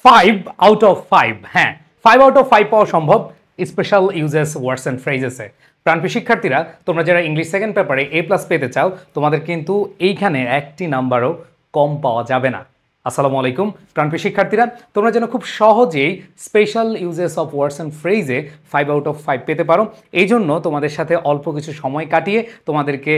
5 out of 5, হ্যাঁ 5 out of 5 পাওয়া সম্ভব স্পেশাল ইউজেস ওয়ার্ডস অ্যান্ড ফ্রেজেসে। প্রাণপ্রিয় শিক্ষার্থীরা, তোমরা যারা ইংলিশ সেকেন্ড পেপারে A+ পেতে চাও, তোমাদের কিন্তু এইখানে একটি নাম্বারও কম পাওয়া যাবে না। আসসালামু আলাইকুম প্রাণপ্রিয় শিক্ষার্থীরা, তোমরা যেন খুব সহজেই special uses of words and ফ্রেজে 5 আউট অফ 5 পেতে পারো। এই জন্য তোমাদের সাথে অল্প কিছু সময় কাটিয়ে তোমাদেরকে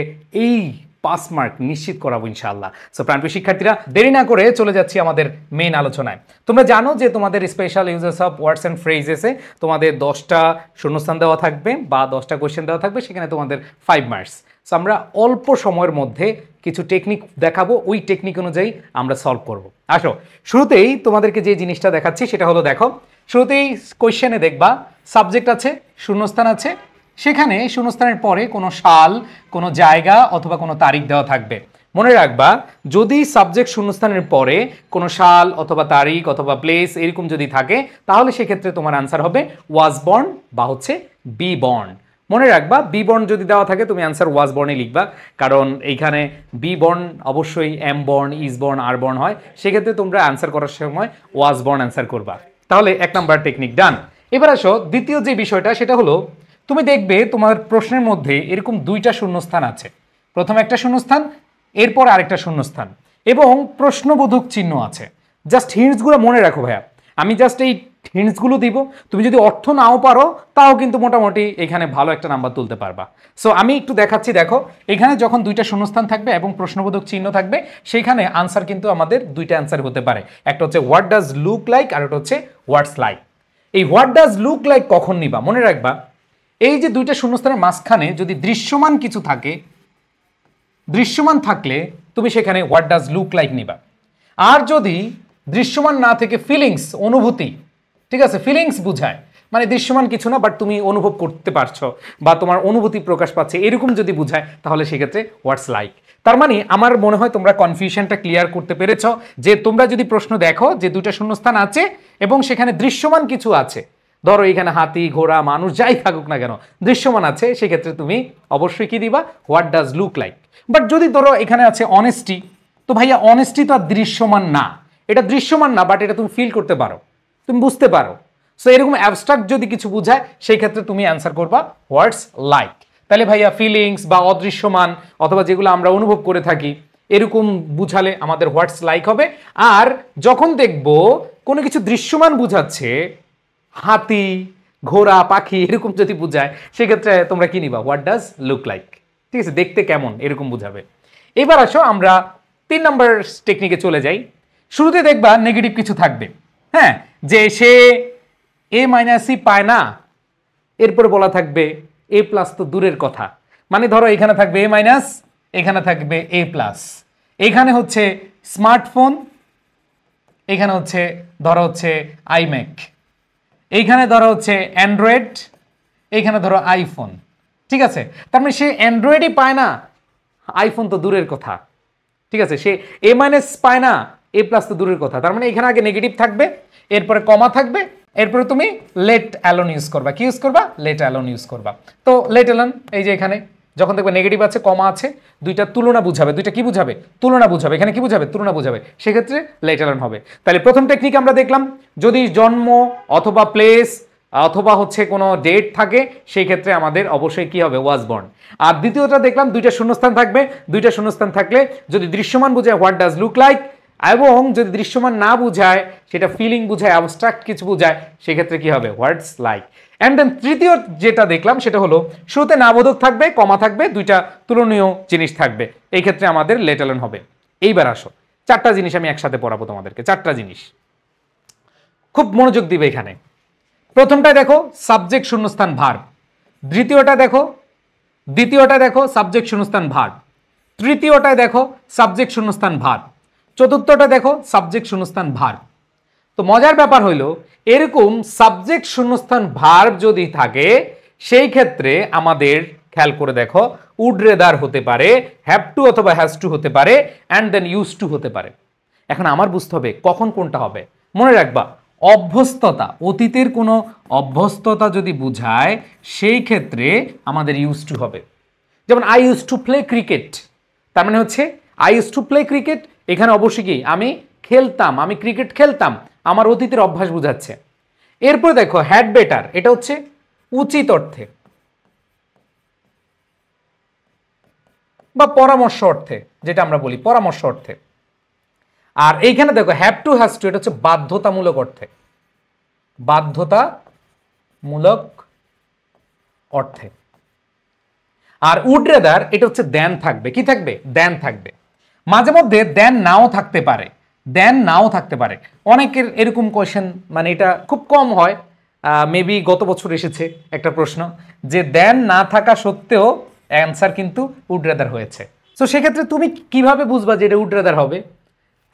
এই 5 মার্ক নিশ্চিত করাবো ইনশাআল্লাহ। সো প্রাণপ্রিয় শিক্ষার্থীরা, দেরি না করে চলে যাচ্ছি আমাদের মেইন আলোচনায়। তোমরা জানো যে তোমাদের special uses of words and ফ্রেজেসে তোমাদের 10টা শূন্যস্থান দেওয়া থাকবে বা 10টা কোয়েশ্চেন দেওয়া থাকবে, সেখানে তোমাদের 5 মার্কস। সো আমরা অল্প সময়ের মধ্যে কিছু টেকনিক দেখাবো, ওই টেকনিক অনুযায়ী আমরা সলভ করব। আসো, শুরুতেই তোমাদেরকে যে জিনিসটা দেখাচ্ছি সেটা হলো, দেখো শুরুতেই কোয়েশ্চেনে দেখবা সাবজেক্ট আছে, শূন্যস্থান আছে, সেখানে শূন্যস্থানের পরে কোনো সাল, কোনো জায়গা অথবা কোনো তারিখ দেওয়া থাকবে। মনে রাখবা, যদি সাবজেক্ট শূন্যস্থানের পরে কোনো সাল অথবা তারিখ অথবা প্লেস এরকম যদি থাকে, তাহলে সেক্ষেত্রে তোমার আনসার হবে ওয়াজ বর্ন বা হচ্ছে বি বর্ন। মনে রাখবা, বি বর্ন যদি দেওয়া থাকে তুমি আনসার ওয়াজ বর্নে লিখবা, কারণ এইখানে বি বর্ন অবশ্যই এম বর্ন, ইজ বর্ন, আর বর্ন হয়, সেক্ষেত্রে তোমরা আনসার করার সময় ওয়াজ বর্ন আনসার করবা। তাহলে 1 নাম্বার টেকনিক ডান। এবার আসো দ্বিতীয় যে বিষয়টা, সেটা হলো তুমি দেখবে তোমার প্রশ্নের মধ্যে এরকম 2টা শূন্যস্থান আছে। প্রথম একটা শূন্যস্থান, এরপর আরেকটা শূন্যস্থান, এবং প্রশ্নবোধক চিহ্ন আছে। জাস্ট হিন্টসগুলো মনে রাখো ভাইয়া, আমি জাস্ট এই হিন্টসগুলো দিব, তুমি যদি অর্থ নাও পারো তাও কিন্তু মোটামুটি এখানে ভালো একটা নাম্বার তুলতে পারবা। সো আমি একটু দেখাচ্ছি, দেখো এখানে যখন 2টা শূন্যস্থান থাকবে এবং প্রশ্নবোধক চিহ্ন থাকবে, সেখানে আনসার কিন্তু আমাদের 2টা আনসার হতে পারে। একটা হচ্ছে হোয়াট ডাজ লুক লাইক, আর একটা হচ্ছে হোয়াটস লাইক। এই হোয়াট ডাজ লুক লাইক কখন নিবা, মনে রাখবা এই যে 2টা শূন্যস্থানের মাঝখানে যদি দৃশ্যমান কিছু থাকে, দৃশ্যমান থাকলে তুমি সেখানে হোয়াট ডাজ লুক লাইক নিবা। আর যদি দৃশ্যমান না থেকে ফিলিংস, অনুভূতি, ঠিক আছে, ফিলিংস বুঝায়, মানে দৃশ্যমান কিছু না বাট তুমি অনুভব করতে পারছো বা তোমার অনুভূতি প্রকাশ পাচ্ছে, এরকম যদি বুঝায়, তাহলে সেক্ষেত্রে হোয়াটস লাইক। তার মানে আমার মনে হয় তোমরা কনফিউশনটা ক্লিয়ার করতে পেরেছ, যে তোমরা যদি প্রশ্ন দেখো যে 2টা শূন্যস্থান আছে এবং সেখানে দৃশ্যমান কিছু আছে, ধরো এখানে হাতি, ঘোড়া, মানুষ যাই থাকুক না কেন, দৃশ্যমান আছে, সেক্ষেত্রে তুমি অবশ্যই কি দিবা, what does look like. But যদি ধরো এখানে আছে অনেস্টি, তো ভাইয়া অনেস্টি তো আর দৃশ্যমান না, এটা দৃশ্যমান না বাট এটা তুমি ফিল করতে পারো, তুমি বুঝতে পারো। সো এরকম অ্যাবস্ট্রাক্ট যদি কিছু বুঝায়, সেই ক্ষেত্রে তুমি অ্যান্সার করবা হোয়াটস লাইক। তাহলে ভাইয়া ফিলিংস বা অদৃশ্যমান অথবা যেগুলো আমরা অনুভব করে থাকি, এরকম বুঝালে আমাদের হোয়াটস লাইক হবে। আর যখন দেখবো কোনো কিছু দৃশ্যমান বুঝাচ্ছে, হাতি, ঘোড়া, পাখি এরকম যদি বুঝায়, সেক্ষেত্রে তোমরা কি নিবা, হোয়াট ডাজ লুক লাইক, ঠিক আছে, দেখতে কেমন এরকম বুঝাবে। এবার আসো আমরা 3 নাম্বার টেকনিকে চলে যাই। শুরুতে দেখবা নেগেটিভ কিছু থাকবে, হ্যাঁ, যে সে A-C পায় না, এরপরে বলা থাকবে A+ তো দূরের কথা। মানে ধরো এখানে থাকবে A-, এখানে থাকবে A+, এখানে হচ্ছে স্মার্টফোন, এখানে হচ্ছে ধরো হচ্ছে আইম্যাক, এইখানে ধরো হচ্ছে অ্যান্ড্রয়েড, এইখানে ধরো আইফোন, ঠিক আছে। তার মানে সে অ্যান্ড্রয়েডই পায় না, আইফোন তো দূরের কথা, ঠিক আছে, সে A- পায় না, A+ তো দূরের কথা। তার মানে এখানে আগে নেগেটিভ থাকবে, এরপরে কমা থাকবে, এরপরে তুমি লেট অ্যালোন ইউজ করবা। কি ইউজ করবা, লেট অ্যালোন ইউজ করবা। তো লেট অ্যালোন, এই যে এখানে যখন দেখবে নেগেটিভ আছে, কমা আছে, 2টা তুলনা বুঝাবে, 2টা কি বুঝাবে, তুলনা বুঝাবে, এখানে কি বুঝাবে, তুলনা বুঝাবে, সেক্ষেত্রে লেট অ্যালোন হবে। তাহলে প্রথম টেকনিক আমরা দেখলাম, যদি জন্ম অথবা প্লেস অথবা হচ্ছে কোনো ডেট থাকে, সেই ক্ষেত্রে আমাদের অবশ্যই কি হবে, ওয়াজ বর্ন। আর দ্বিতীয়টা দেখলাম 2টা শূন্যস্থান থাকবে, 2টা শূন্যস্থান থাকলে যদি দৃশ্যমান বুঝায় হোয়াট ডাজ লুক লাইক, এবং যদি দৃশ্যমান না বুঝায়, সেটা ফিলিং বুঝায়, অ্যাবস্ট্রাক্ট কিছু বুঝায়, সেক্ষেত্রে কি হবে, হোয়াটস লাইক। অ্যান্ড দেন তৃতীয় যেটা দেখলাম সেটা হলো শুরুতে নাবোধক থাকবে, কমা থাকবে, 2টা তুলনীয় জিনিস থাকবে, এই ক্ষেত্রে আমাদের লেট অ্যালোন হবে। এইবার আসো 4টা জিনিস আমি একসাথে পড়াবো তোমাদেরকে, 4টা জিনিস খুব মনোযোগ দিবে এখানে। প্রথমটা দেখো সাবজেক্ট শূন্যস্থান ভার্ব, দ্বিতীয়টা দেখো সাবজেক্ট শূন্যস্থান ভার্ব, তৃতীয়টায় দেখো সাবজেক্ট শূন্যস্থান ভার্ব, চতুর্থটা দেখো সাবজেক্ট শূন্যস্থান ভার্ব। তো মজার ব্যাপার হইলো, এরকম সাবজেক্ট শূন্যস্থান ভার্ব যদি থাকে, সেই ক্ষেত্রে আমাদের খেয়াল করে দেখো উড রেদার হতে পারে, হ্যাভ টু অথবা হ্যাজ টু হতে পারে, অ্যান্ড দেন ইউজ টু হতে পারে। এখন আমার বুঝতে হবে কখন কোনটা হবে। মনে রাখবা, অভ্যস্ততা, অতীতের কোনো অভ্যস্ততা যদি বুঝায়, সেই ক্ষেত্রে আমাদের ইউজ টু হবে। যেমন I use to play cricket, তার মানে হচ্ছে I use to play cricket, এখানে অবশ্যই কি আমি খেলতাম, আমি ক্রিকেট খেলতাম, আমার অতীতের অভ্যাস বোঝাচ্ছে। এরপর দেখো হ্যাড বেটার, এটা হচ্ছে উচিত অর্থে বা পরামর্শ অর্থে, যেটা আমরা বলি পরামর্শ অর্থে। আর এইখানে দেখো হ্যাভ টু হ্যাজ টু, এটা হচ্ছে বাধ্যতামূলক অর্থে, বাধ্যতামূলক অর্থে। আর উড রেদার, এটা হচ্ছে দেন থাকবে, কি থাকবে? দেন থাকবে। মাঝে মধ্যে দেন নাও থাকতে পারে, দেন নাও থাকতে পারে। অনেকের এরকম কোয়েশ্চেন, মানে এটা খুব কম হয়, মেবি গত বছর এসেছে একটা প্রশ্ন যে দেন না থাকা সত্ত্বেও অ্যান্সার কিন্তু উড রেদার হয়েছে। সো সেক্ষেত্রে তুমি কিভাবে বুঝবা যে এটা উড রেদার হবে?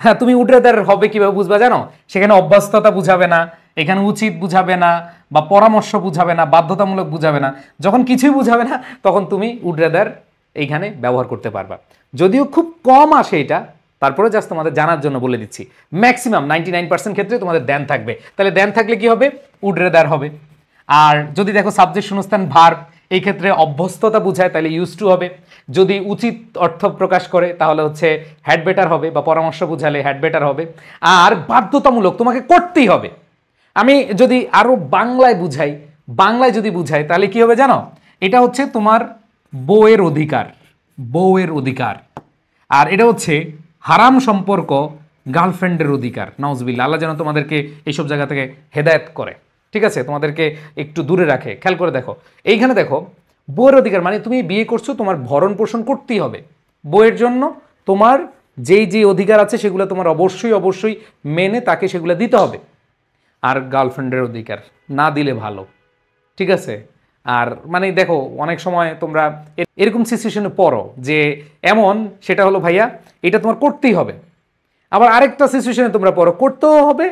হ্যাঁ, তুমি উড রেদার হবে কিভাবে বুঝবা জানো? সেখানে অভ্যস্ততা বুঝাবে না, এখানে উচিত বুঝাবে না, বা পরামর্শ বুঝাবে না, বাধ্যতামূলক বুঝাবে না। যখন কিছুই বুঝাবে না তখন তুমি উড রেদার এইখানে ব্যবহার করতে পারবা। যদিও খুব কম আসে এটা, তারপরে জাস্ট তোমাদের জানার জন্য বলে দিচ্ছি। ম্যাক্সিমাম 99% ক্ষেত্রে তোমাদের দেন থাকবে। তাহলে দেন থাকলে কি হবে? উড রেদার হবে। আর যদি দেখো সাবজেক্ট শূন্যস্থান ভার্ব, এই ক্ষেত্রে অভ্যস্ততা বুঝায়, তাহলে ইউজ টু হবে। যদি উচিত অর্থ প্রকাশ করে তাহলে হচ্ছে হ্যাড বেটার হবে, বা পরামর্শ বুঝালে হ্যাড বেটার হবে। আর বাধ্যতামূলক, তোমাকে করতেই হবে। আমি যদি আরো বাংলায় বুঝাই, বাংলায় যদি বুঝাই তাহলে কি হবে জানো? এটা হচ্ছে তোমার বউয়ের অধিকার, বউয়ের অধিকার। আর এটা হচ্ছে হারাম সম্পর্ক, গার্লফ্রেন্ডের অধিকার। নাউজুবিল্লাহ, আল্লাহ যেন তোমাদেরকে এইসব জায়গা থেকে হেদায়েত করে, ঠিক আছে? তোমাদেরকে একটু দূরে রাখে। খেয়াল করে দেখো, এইখানে দেখো বউয়ের অধিকার মানে তুমি বিয়ে করছো, তোমার ভরণ পোষণ করতেই হবে। বউয়ের জন্য তোমার যেই যে অধিকার আছে সেগুলো তোমার অবশ্যই অবশ্যই মেনে তাকে সেগুলো দিতে হবে। আর গার্লফ্রেন্ডের অধিকার না দিলে ভালো, ঠিক আছে? আর মানে দেখো অনেক সময় তোমরা এরকম সিচুয়েশনে পড়ো যে এমন, সেটা হলো ভাইয়া এটা তোমার করতেই হবে। আবার আরেকটা সিচুয়েশনে তোমরা পড়ো করতেও হবে,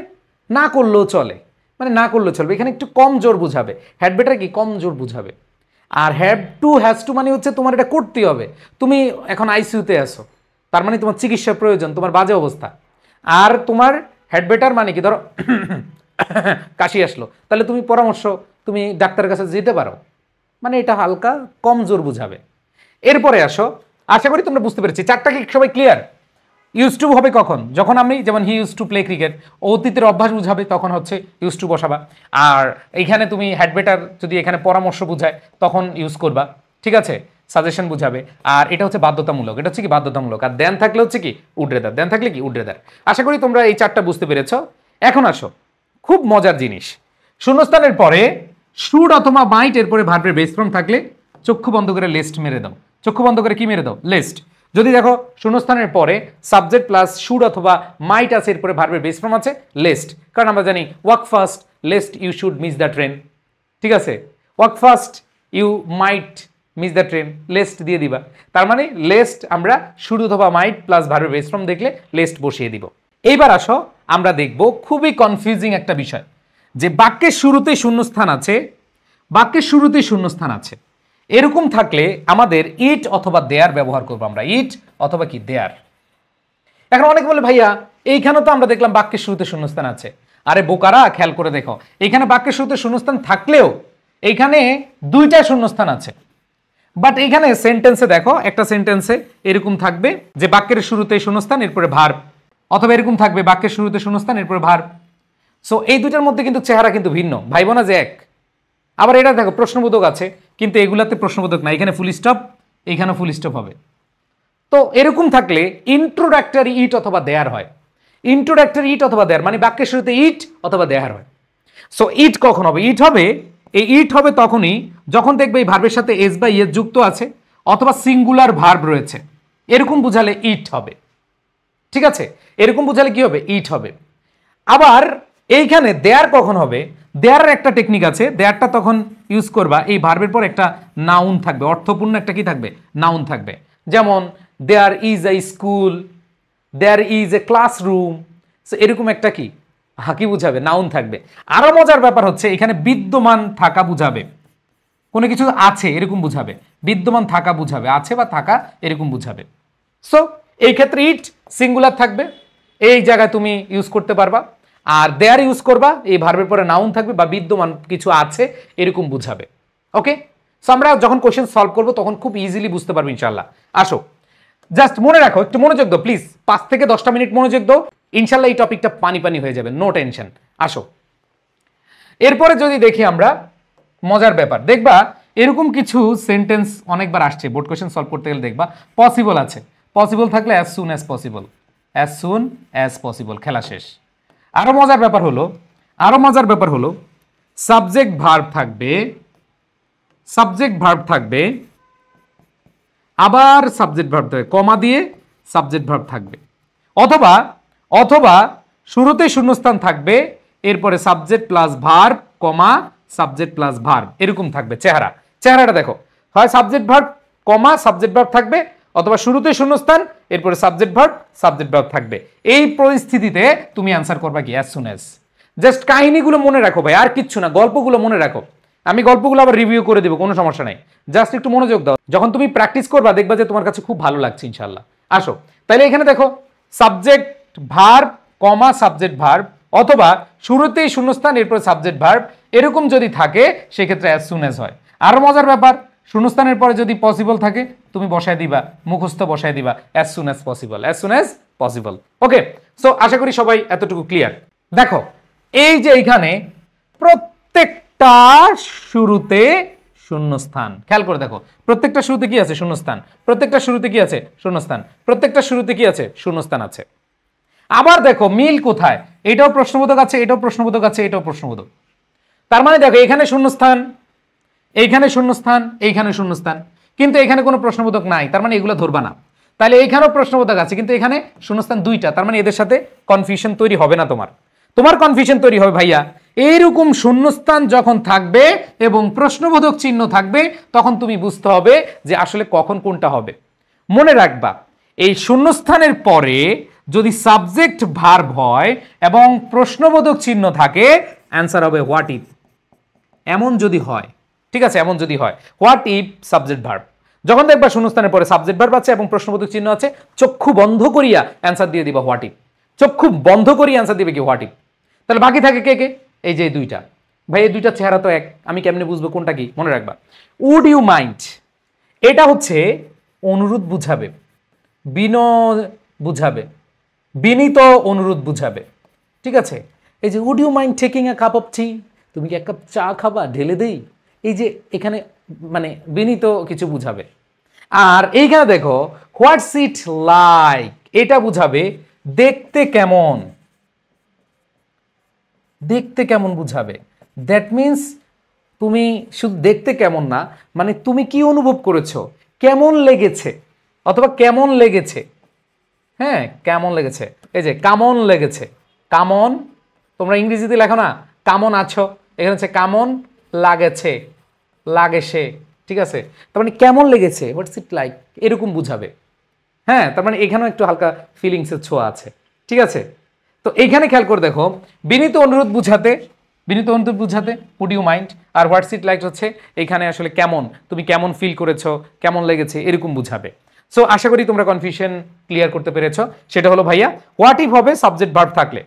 না করলেও চলে, মানে না করলেও চলবে। এখানে একটু কম জোর বুঝাবে, হ্যাড বেটার কি কম জোর বুঝাবে। আর হ্যাভ টু হ্যাজ টু মানে হচ্ছে তোমার এটা করতেই হবে। তুমি এখন আইসিইউতে আসো, তার মানে তোমার চিকিৎসার প্রয়োজন, তোমার বাজে অবস্থা। আর তোমার হ্যাড বেটার মানে কি, ধরো কাশি আসলো, তাহলে তুমি পরামর্শ, তুমি ডাক্তারের কাছে যেতে পারো, মানে এটা হালকা কম জোর বুঝাবে। এরপরে আসো, আশা করি তোমরা বুঝতে পেরেছি। চারটা কি সবাই ক্লিয়ার? ইউজ টু হবে কখন? যখন আমি, যেমন he use to play cricket, অতীতের অভ্যাস বুঝাবে তখন হচ্ছে ইউজ টু বসাবা। আর এইখানে তুমি হ্যাড বেটার যদি এখানে পরামর্শ বুঝায় তখন ইউজ করবা, ঠিক আছে? সাজেশন বুঝাবে। আর এটা হচ্ছে বাধ্যতামূলক, এটা হচ্ছে কি বাধ্যতামূলক। আর দেন থাকলে হচ্ছে কি উড রেদার, দেন থাকলে কি উড রেদার। আশা করি তোমরা এই চারটা বুঝতে পেরেছো। এখন আসো খুব মজার জিনিস, শূন্যস্থানের পরে শুড অথবা মাইট, এরপরে ভার্বের বেস ফর্ম থাকলে চক্ষু বন্ধ করে লিস্ট মেরে দাও। চক্ষু বন্ধ করে কি মেরে দাও? লিস্ট। যদি দেখো শূন্যস্থানের পরে সাবজেক্ট প্লাস শুড অথবা মাইট আছে, এরপরে ভার্বের বেস ফর্ম আছে লিস্ট। কারণ আমরা জানি walk fast lest you should miss the train, ঠিক আছে? Walk fast you might miss the train, lest দিয়ে দিবা। তার মানে লেস্ট আমরা শুড অথবা মাইট প্লাস ভার্বের বেস ফর্ম দেখলে লেস্ট বসিয়ে দিব। এইবার আসো আমরা দেখব খুবই কনফিউজিং একটা বিষয়, যে বাক্যের শুরুতে শূন্যস্থান আছে, বাক্যের শুরুতে শূন্যস্থান আছে, এরকম থাকলে আমাদের ইট অথবা দেয়ার ব্যবহার করবো আমরা, ইট অথবা কি দেয়ার। এখন অনেকে বলে ভাইয়া এইখানে তো আমরা দেখলাম বাক্যের শুরুতে শূন্যস্থান আছে। আরে বোকারা, খেয়াল করে দেখো, এইখানে বাক্যের শুরুতে শূন্যস্থান থাকলেও এইখানে দুইটা শূন্যস্থান আছে। বাট এইখানে সেন্টেন্সে দেখো, একটা সেন্টেন্সে এরকম থাকবে যে বাক্যের শুরুতে শূন্যস্থান এরপরে ভার্ব, অথবা এরকম থাকবে বাক্যের শুরুতে শূন্যস্থান এরপরে ভার্ব। সো এই দুইটার মধ্যে কিন্তু চেহারা কিন্তু ভিন্ন, ভাইবো না যে এক। আবার এটা দেখো প্রশ্নবোধক আছে, কিন্তু এগুলাতে প্রশ্নবোধক না, এখানে ফুল স্টপ, এইখানে ফুল স্টপ হবে। তো এরকম থাকলে ইন্ট্রোডাক্টরি ইট অথবা দেয়ার হয়। ইন্ট্রোডাক্টরি ইট অথবা দেয়ার মানে বাক্যের শুরুতে ইট অথবা দেয়ার হয়। সো ইট কখন হবে? ইট হবে, এই ইট হবে তখনই যখন দেখবে এই ভার্বের সাথে এস বা ইয়েস যুক্ত আছে, অথবা সিঙ্গুলার ভার্ব রয়েছে, এরকম বুঝালে ইট হবে, ঠিক আছে? এরকম বুঝালে কি হবে? ইট হবে। আবার এইখানে দেয়ার কখন হবে? দেয়ারের একটা টেকনিক আছে, দেয়ারটা তখন ইউজ করবা এই ভার্বের পর একটা নাউন থাকবে, অর্থপূর্ণ একটা কি থাকবে? নাউন থাকবে। যেমন there is a school, there is a classroom, এরকম একটা কি কি বুঝাবে? নাউন থাকবে। আরো মজার ব্যাপার হচ্ছে এখানে বিদ্যমান থাকা বুঝাবে, কোনো কিছু আছে এরকম বুঝাবে, বিদ্যমান থাকা বুঝাবে, আছে বা থাকা এরকম বুঝাবে। সো এই ক্ষেত্রে ইট সিঙ্গুলার থাকবে, এই জায়গায় তুমি ইউজ করতে পারবা। আর দেয়ার ইউজ করবা, এই ভার্বের পরে নাউন থাকবে বা বিদ্যমান কিছু আছে এরকম বুঝাবে। ওকে, সো আমরা যখন কোশ্চেন সলভ করবো তখন খুব ইজিলি বুঝতে পারবো ইনশাল্লাহ। আসো জাস্ট মনে রাখো, একটু মনোযোগ দাও প্লিজ, 5 থেকে 10টা মিনিট মনোযোগ দাও। ইনশাল্লাহ এই টপিকটা পানি পানি হয়ে যাবে, নো টেনশন। আসো এরপরে যদি দেখি আমরা মজার ব্যাপার, দেখবা এরকম কিছু সেন্টেন্স অনেকবার আসছে বোর্ড কোশ্চেন সলভ করতে গেলে, দেখবা পসিবল আছে, পসিবল থাকলে as soon as possible, as soon as possible, খেলা শেষ। আরো মজার ব্যাপার হলো সাবজেক্ট ভার্ব থাকবে, সাবজেক্ট ভার্ব থাকবে, আবার সাবজেক্ট ভার্ব থাকবে, কমা দিয়ে সাবজেক্ট ভার্ব থাকবে, অথবা অথবা শুরুতে শূন্যস্থান থাকবে, এরপরে সাবজেক্ট প্লাস ভার্ব কমা সাবজেক্ট প্লাস ভার্ব, এরকম থাকবে চেহারাটা দেখো, হয় সাবজেক্ট ভার্ব কমা সাবজেক্ট ভার্ব থাকবে, অথবা শুরুতে শূন্যস্থান এরপরে সাবজেক্ট ভার্ব থাকবে। এই পরিস্থিতিতে তুমি অ্যান্সার করবা কি? As soon as. জাস্ট কাহিনীগুলো মনে রাখো ভাই, আর কিচ্ছু না, গল্পগুলো মনে রাখো। আমি গল্পগুলো আবার রিভিউ করে দেবো, কোনো সমস্যা নাই, জাস্ট একটু মনোযোগ দাও। যখন তুমি প্র্যাকটিস করবা দেখবা যে তোমার কাছে খুব ভালো লাগছে ইনশাআল্লাহ। আসো তাহলে এখানে দেখো সাবজেক্ট ভার্ব কমা সাবজেক্ট ভার্ব, অথবা শুরুতেই শূন্যস্থান এরপরে সাবজেক্ট ভার্ব, এরকম যদি থাকে সেক্ষেত্রে অ্যাজ সুন অ্যাজ হয়। আরো মজার ব্যাপার, শূন্যস্থানের পরে যদি পসিবল থাকে তুমি বসায় দিবা, মুখস্থ বসায় দিবা as soon as possible, as soon as possible. Okay, so আশা করি সবাই এতটুকু ক্লিয়ার। দেখো এই যে এইখানে প্রত্যেকটা শুরুতে শূন্যস্থান, খেয়াল করে দেখো প্রত্যেকটা শুরুতে কি আছে? শূন্যস্থান। প্রত্যেকটা শুরুতে কি আছে? শূন্যস্থান। প্রত্যেকটা শুরুতে কি আছে? শূন্যস্থান আছে। আবার দেখো মিল কোথায়, এটাও প্রশ্নবোধক আছে, এটাও প্রশ্নবোধক আছে, এটাও প্রশ্নবোধক। তার মানে দেখো এখানে শূন্যস্থান, এইখানে শূন্যস্থান, এইখানে শূন্যস্থান, কিন্তু এখানে কোনো প্রশ্নবোধক নাই, তার মানে এগুলো ধরবা না। তাহলে এইখানেও প্রশ্নবোধক আছে কিন্তু এখানে শূন্যস্থান দুইটা, তার মানে এদের সাথে কনফিউশন তৈরি হবে না। তোমার কনফিউশন তৈরি হবে ভাইয়া এইরকম শূন্যস্থান যখন থাকবে এবং প্রশ্নবোধক চিহ্ন থাকবে, তখন তুমি বুঝতে হবে যে আসলে কখন কোনটা হবে। মনে রাখবা এই শূন্যস্থানের পরে যদি সাবজেক্ট ভার্ব হয় এবং প্রশ্নবোধক চিহ্ন থাকে, অ্যান্সার হবে হোয়াট ইফ। এমন যদি হয়, ঠিক আছে, এমন যদি হয় হোয়াট ইফ সাবজেক্ট ভার্ব। যখন দেখবা শূন্যস্থানের পরে সাবজেক্ট ভার্ব আছে এবং প্রশ্নবোধক চিহ্ন আছে, চক্ষু বন্ধ করিয়া অ্যান্সার দিয়ে দিবা হোয়াট ইফ। চক্ষু বন্ধ করিয়া অ্যান্সার দিবে কি? What if. তাহলে বাকি থাকে কে কে? এই যে দুইটা। ভাই এই দুইটা চেহারা তো এক, আমি কেমনে বুঝবো কোনটা কি? মনে রাখবা উড ইউ মাইন্ড, এটা হচ্ছে অনুরোধ বুঝাবে, বুঝাবে, বিনীত অনুরোধ বুঝাবে, ঠিক আছে। এই যে would you mind taking a cup of tea, তুমি কি এক কাপ চা খাবা, ঢেলে দেই, এই যে এখানে মানে বিনীত কিছু বুঝাবে। আর এইখানে দেখো হোয়াটস ইট লাইক, এটা বুঝাবে দেখতে কেমন, দেখতে কেমন বুঝাবে। দ্যাট মিন্স তুমি শুধু দেখতে কেমন না, মানে তুমি কি অনুভব করেছো, কেমন লেগেছে, অথবা কেমন লেগেছে, হ্যাঁ কেমন লেগেছে। এই যে কামন লেগেছে, কামন, তোমরা ইংরেজিতে লেখো না কামন আছো, এখানে হচ্ছে কামন লাগেছে, লাগেছে, ঠিক আছে। তার মানে কেমন লেগেছে, হোয়াটস ইট লাইক, এরকম বুঝাবে। হ্যাঁ, তার মানে এখানেও একটু হালকা ফিলিংসের ছোঁয়া আছে, ঠিক আছে। তো এইখানে খেয়াল করে দেখো বিনীত অনুরোধ বুঝাতে, বিনীত অনুরোধ বুঝাতে উড ইউ মাইন্ড, আর হোয়াটস ইট লাইক হচ্ছে এখানে আসলে কেমন, তুমি কেমন ফিল করেছো, কেমন লেগেছে, এরকম বুঝাবে। সো আশা করি তোমরা কনফিউশন ক্লিয়ার করতে পেরেছো। সেটা হলো ভাইয়া হোয়াট ইফ হবে সাবজেক্ট ভার্ব থাকলে,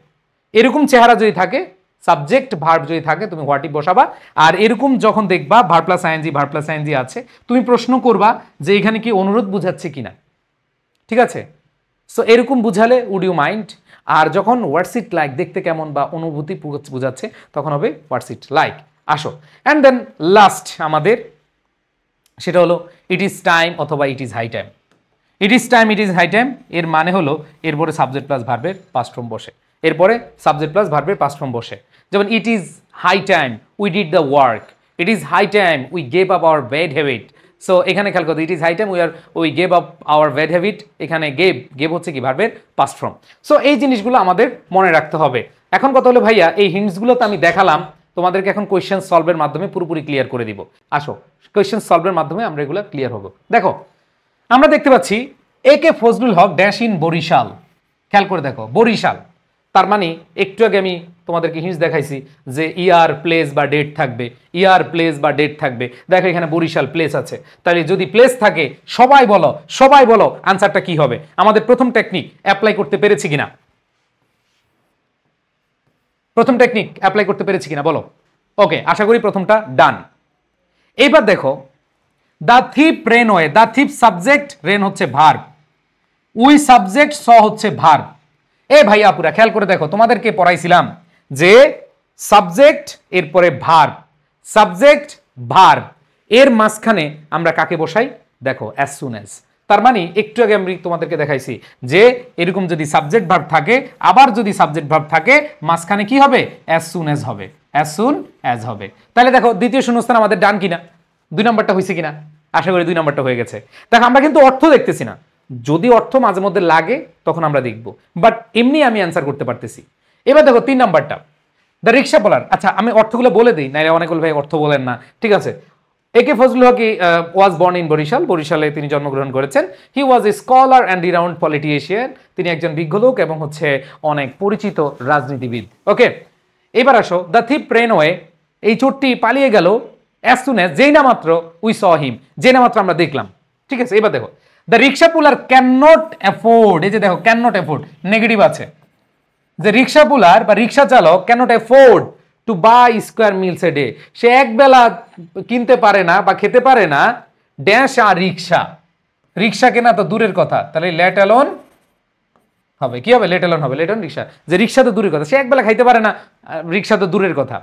এরকম চেহারা যদি থাকে, সাবজেক্ট ভার্ব যদি থাকে তুমি হোয়াট ইফ বসাবা। আর এরকম যখন দেখবা ভার্ব প্লাস আইএনজি আছে, তুমি প্রশ্ন করবা যে এখানে কি অনুরোধ বুঝাচ্ছে কিনা, ঠিক আছে। সো এরকম বুঝালে উড ইউ মাইন্ড, আর যখন হোয়াটস ইট লাইক দেখতে কেমন বা অনুভূতি বুঝাচ্ছে তখন হবে হোয়াটস ইট লাইক। আসো অ্যান্ড দেন লাস্ট আমাদের সেটা হলো ইট ইজ টাইম অথবা it is high time. It is time, it is high time এর মানে হলো এরপরে সাবজেক্ট প্লাস ভার্বের পাস্ট ফর্ম বসে, এরপরে সাবজেক্ট প্লাস ভার্বের পাস্ট ফর্ম বসে। যেমন it is high time we did the work, it is high time we gave up our bad habit. So এখানে খেয়াল করতে ইট is high time we gave up our bad habit, এখানে gave হচ্ছে কি ভার্বের past form. So এই জিনিসগুলো আমাদের মনে রাখতে হবে। এখন কথা হলো ভাইয়া এই হিন্টসগুলো তো আমি দেখালাম, তোমাদেরকে এখন কোয়েশ্চেন সলভের মাধ্যমে পুরোপুরি ক্লিয়ার করে দিব। আসো কোয়েশ্চেন সলভের মাধ্যমে আমরা এগুলো ক্লিয়ার হবো। দেখো আমরা দেখতে পাচ্ছি এ কে ফজলুল হক ড্যাশ ইন বরিশাল, খেয়াল করে দেখো বরিশাল, তার মানে একটু আগে আমি তোমাদেরকে হিন্টস দেখাইছি যে ইয়ার প্লেস বা ডেট থাকবে, ইয়ার প্লেস বা ডেট থাকবে। দেখো এখানে বরিশাল প্লেস আছে, তাহলে যদি প্লেস থাকে সবাই বলো আনসারটা কি হবে। আমাদের প্রথম টেকনিক অ্যাপ্লাই করতে পেরেছি কিনা, প্রথম টেকনিক অ্যাপ্লাই করতে পেরেছি কিনা বলো। ওকে, আশা করি প্রথমটা ডান। এইবার দেখো the thief ran way, the thief subject, ran হচ্ছে ভার্ব, উই সাবজেক্ট, স হচ্ছে ভার্ব। এ ভাই আপুরা খেয়াল করে দেখো, তোমাদেরকে পড়াইছিলাম যে সাবজেক্ট এরপরে ভার্ব, সাবজেক্ট ভার্ব এর মাঝখানে আমরা কাকে বসাই? দেখো অ্যাজ সুন অ্যাজ। তার মানে একটু আগে আমি তোমাদেরকে দেখাইছি যে এরকম যদি সাবজেক্ট ভার্ব থাকে, আবার যদি সাবজেক্ট ভার্ব থাকে, মাঝখানে কি হবে? অ্যাজ সুন অ্যাজ হবে, অ্যাজ সুন অ্যাজ হবে। তাহলে দেখো দ্বিতীয় শূন্যস্থান আমাদের ডান কিনা, 2 নম্বরটা হয়েছে কিনা? আশা করি 2 নম্বরটা হয়ে গেছে। দেখো আমরা কিন্তু অর্থ দেখতেছি না, যদি অর্থ মাঝে মধ্যে লাগে তখন আমরা দেখব, বাট এমনি আমি অ্যান্সার করতে পারতেছি। এবার দেখো 3 নাম্বারটা, দ্য রিক্সা পোলার। আচ্ছা আমি অর্থগুলো বলে দিই, নাইলে অনেকগুলো ভাই অর্থ বলেন না, ঠিক আছে। A K Fazlul Huq was born in Barishal, বরিশালে তিনি জন্মগ্রহণ করেছেন। He was a scholar and renowned politician, তিনি একজন বিজ্ঞ লোক এবং হচ্ছে অনেক পরিচিত রাজনীতিবিদ। ওকে, এবার আসো, দ্য থিপ রেন ওয়ে, এই চোরটি পালিয়ে গেল অ্যাজ সুন অ্যাজ, যেই না মাত্র উই স হিম, যে না মাত্র আমরা দেখলাম, ঠিক আছে। এবার দেখো, the rickshaw puller can not afford, এই যে দেখো ক্যান নট অ্যাফোর্ড নেগেটিভ আছে, যে রিক্সা পুলার বা রিক্সা চালক can not afford to buy square meals a day, সে এক বেলা কিনতে পারে না বা খেতে পারে না ড্যাশ আর রিক্সা, রিক্সা কেনা তো দূরের কথা, তাহলে লেট অ্যালোন হবে, কি হবে? লেট অ্যালোন হবে, লেট অন রিক্সা, যে রিক্সা তো দূরের কথা, সে এক বেলা খাইতে পারে না, রিক্সা তো দূরের কথা।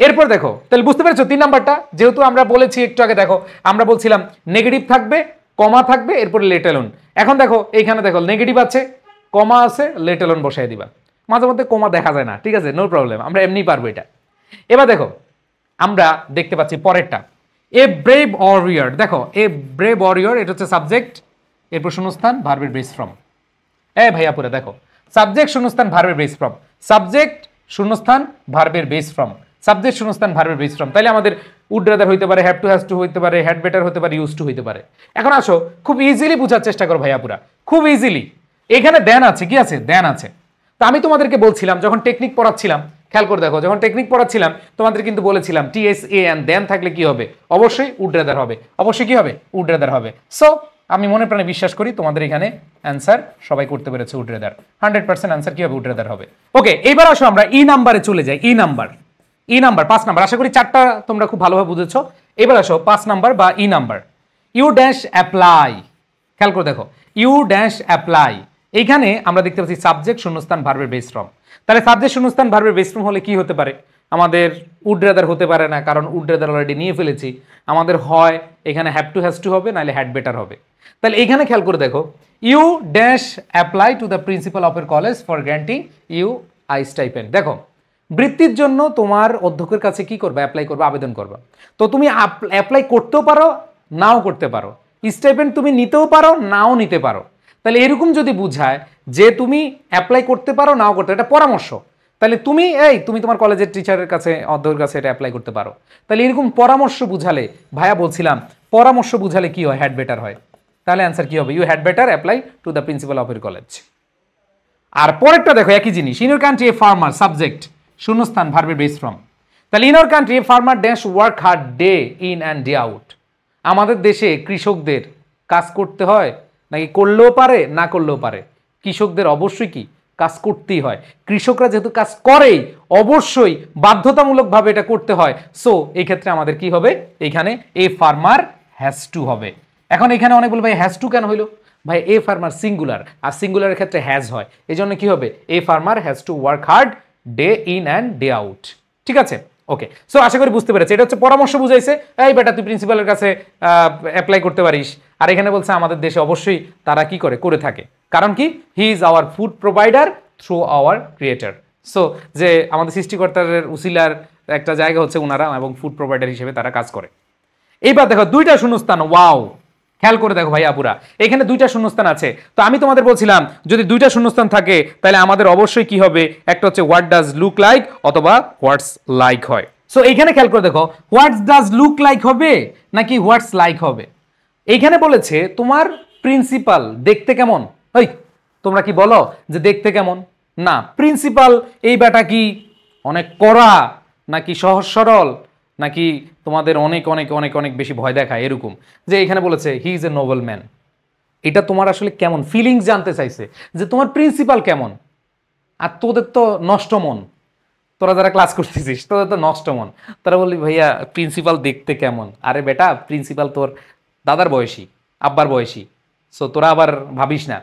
এরপর দেখো, তাহলে বুঝতে পেরেছো 3 নাম্বারটা, যেহেতু আমরা বলেছি একটু আগে, দেখো আমরা বলছিলাম নেগেটিভ থাকবে, কমা থাকবে, এরপরে লেট অ্যালোন। এখন দেখো এইখানে দেখো নেগেটিভ আছে, কমা আছে, লেট অ্যালোন বসাই দিবা। মাঝে মধ্যে কমা দেখা যায় না, ঠিক আছে, নো প্রবলেম, আমরা এমনি পারবো এটা। এবার দেখো আমরা দেখতে পাচ্ছি পরেরটা, এ ব্রেভ ওয়ারিয়র। দেখো এ ব্রেভ ওয়ারিয়র, এটা হচ্ছে সাবজেক্ট, এরপর শূন্যস্থান ভার্বের বেস ফ্রম। ভাইয়া পুরা দেখো, সাবজেক্ট শূন্যস্থান ভার্বের বেস ফ্রম, সাবজেক্ট শূন্যস্থান ভার্বের বেস ফ্রম, সাবজেক্ট শূন্যস্থান ভার্বের বেস ফ্রম। তাইলে আমাদের উড রাদার হইতে পারে, হ্যাভ টু হ্যাজ টু হইতে পারে, হ্যাড বেটার হতে পারে, ইউজ টু হইতে পারে। এখন আসো খুব ইজিলি বোঝার চেষ্টা করো ভাইয়া পুরা, খুব ইজিলি। এখানে দেন আছে, কি আছে? দেন আছে। তো আমি তোমাদেরকে বলছিলাম যখন টেকনিক পড়াচ্ছিলাম, খেয়াল করে দেখো, যখন টেকনিক পড়াচ্ছিলাম তোমাদের কিন্তু বলেছিলাম টিএসএ এন্ড দেন থাকলে কি হবে? অবশ্যই উড রাদার হবে, অবশ্যই কি হবে? উড রাদার হবে। সো আমি মনে প্রাণে বিশ্বাস করি তোমাদের এখানে অ্যান্সার সবাই করতে পেরেছে, উড রাদার 100% অ্যান্সার কি হবে? উড রাদার হবে। ওকে, এইবার আসো আমরা ই নাম্বারে চলে যাই। E number, E number 5 number, আশা করি 4টা তোমরা খুব ভালোভাবে বুঝেছো। এবার আসো 5 নাম্বার বা E number, you dash apply. খেয়াল করে দেখো, ইউ ড্যাশ অ্যাপ্লাই, এইখানে আমরা দেখতে পাচ্ছি সাবজেক্ট শূন্যস্থান ভার্বের বেস ফ্রম। তাহলে সাবজেক্ট শূন্যস্থান ভার্বের বেস ফ্রম হলে কি হতে পারে? আমাদের উড রাদার হতে পারে না, কারণ উড রাদার অলরেডি নিয়ে ফেলেছি। আমাদের হয় এখানে হ্যাভ টু হ্যাজ টু হবে, নাহলে হ্যাড বেটার হবে। তাহলে এখানে খেয়াল করে দেখো, you dash apply to the principal of এর college for granting you a stipend. দেখো বৃত্তির জন্য তোমার অধ্যক্ষের কাছে কি করবে? অ্যাপ্লাই করবে, আবেদন করবে। তো তুমি অ্যাপ্লাই করতেও পারো, নাও করতে পারো, স্টাইপেন্ড তুমি নিতেও পারো, নাও নিতে পারো। তাহলে এরকম যদি বুঝায় যে তুমি অ্যাপ্লাই করতে পারো, নাও করতে, এটা পরামর্শ। তাহলে তুমি তোমার কলেজের টিচারের কাছে, অধ্যক্ষের কাছে এটা অ্যাপ্লাই করতে পারো। তাহলে এরকম পরামর্শ বুঝালে, ভাইয়া বলছিলাম পরামর্শ বুঝালে কি হয়? হ্যাড বেটার হয়। তাহলে অ্যান্সার কি হবে? You had better apply to the principal of your college. আর পরেরটা দেখো একই জিনিস, in your country a farmer, subject শূন্যস্থান ভার্বের বেস ফ্রম। তাহলে in your country a farmer dash work hard day in and day out. আমাদের দেশে কৃষকদের কাজ করতে হয়, নাকি করলেও পারে না করলেও পারে? কৃষকদের অবশ্যই কি কাজ করতেই হয়। কৃষকরা যেহেতু কাজ করেই, অবশ্যই বাধ্যতামূলকভাবে এটা করতে হয়। সো এই ক্ষেত্রে আমাদের কি হবে? এখানে এ ফার্মার হ্যাজ টু হবে। এখন এখানে অনেক বলবে ভাই হ্যাজ টু কেন হইলো? ভাই এ ফার্মার সিঙ্গুলার, আর সিঙ্গুলারের ক্ষেত্রে হ্যাজ হয়, এই জন্য কি হবে? A farmer has to work hard day in and day out. ঠিক আছে, ওকে। সো আশা করি বুঝতে পেরেছি, এটা হচ্ছে পরামর্শ বুঝাইছে, এই বেটা তুই প্রিন্সিপালের কাছে অ্যাপ্লাই করতে পারিস। আর এখানে বলছে আমাদের দেশে অবশ্যই তারা কি করে থাকে, কারণ কি? He is our food provider through hour creator. So যে আমাদের সৃষ্টিকর্তার উসিলার একটা জায়গা হচ্ছে ওনারা, এবং ফুড প্রোভাইডার হিসেবে তারা কাজ করে। এইবার দেখো 2টা শূন্যস্থান, ওয়াও, খেয়াল করে দেখো ভাইয়া পুরা, এখানে 2টা শূন্যস্থান আছে। তো আমি তোমাদের বলছিলাম যদি 2টা শূন্যস্থান থাকে তাহলে আমাদের অবশ্যই কি হবে? একটা হচ্ছে হোয়াট ডাজ লুক লাইক অথবা হোয়াটস লাইক হয়। সো এইখানে খেয়াল করে দেখো, হোয়াটস ডাজ লুক লাইক হবে নাকি হোয়াটস লাইক হবে? এইখানে বলেছে তোমার প্রিন্সিপাল দেখতে কেমন। ওই তোমরা কি বলো যে দেখতে কেমন? না, প্রিন্সিপাল এই ব্যাটা কি অনেক কড়া, নাকি সহজ সরল, নাকি তোমাদের অনেক অনেক অনেক অনেক বেশি ভয় দেখায়, এরকম। যে এখানে বলেছে he is a Nobel man, এটা তোমার আসলে কেমন ফিলিংস জানতে চাইছে, যে তোমার প্রিন্সিপাল কেমন। আর তোদের তো নষ্ট মন, তোরা যারা ক্লাস করতেছিস তোদের তো নষ্ট মন, তারা বললি ভাইয়া প্রিন্সিপাল দেখতে কেমন? আরে বেটা প্রিন্সিপাল তোর দাদার বয়সী, আব্বার বয়সী। সো তোরা আবার ভাবিস না,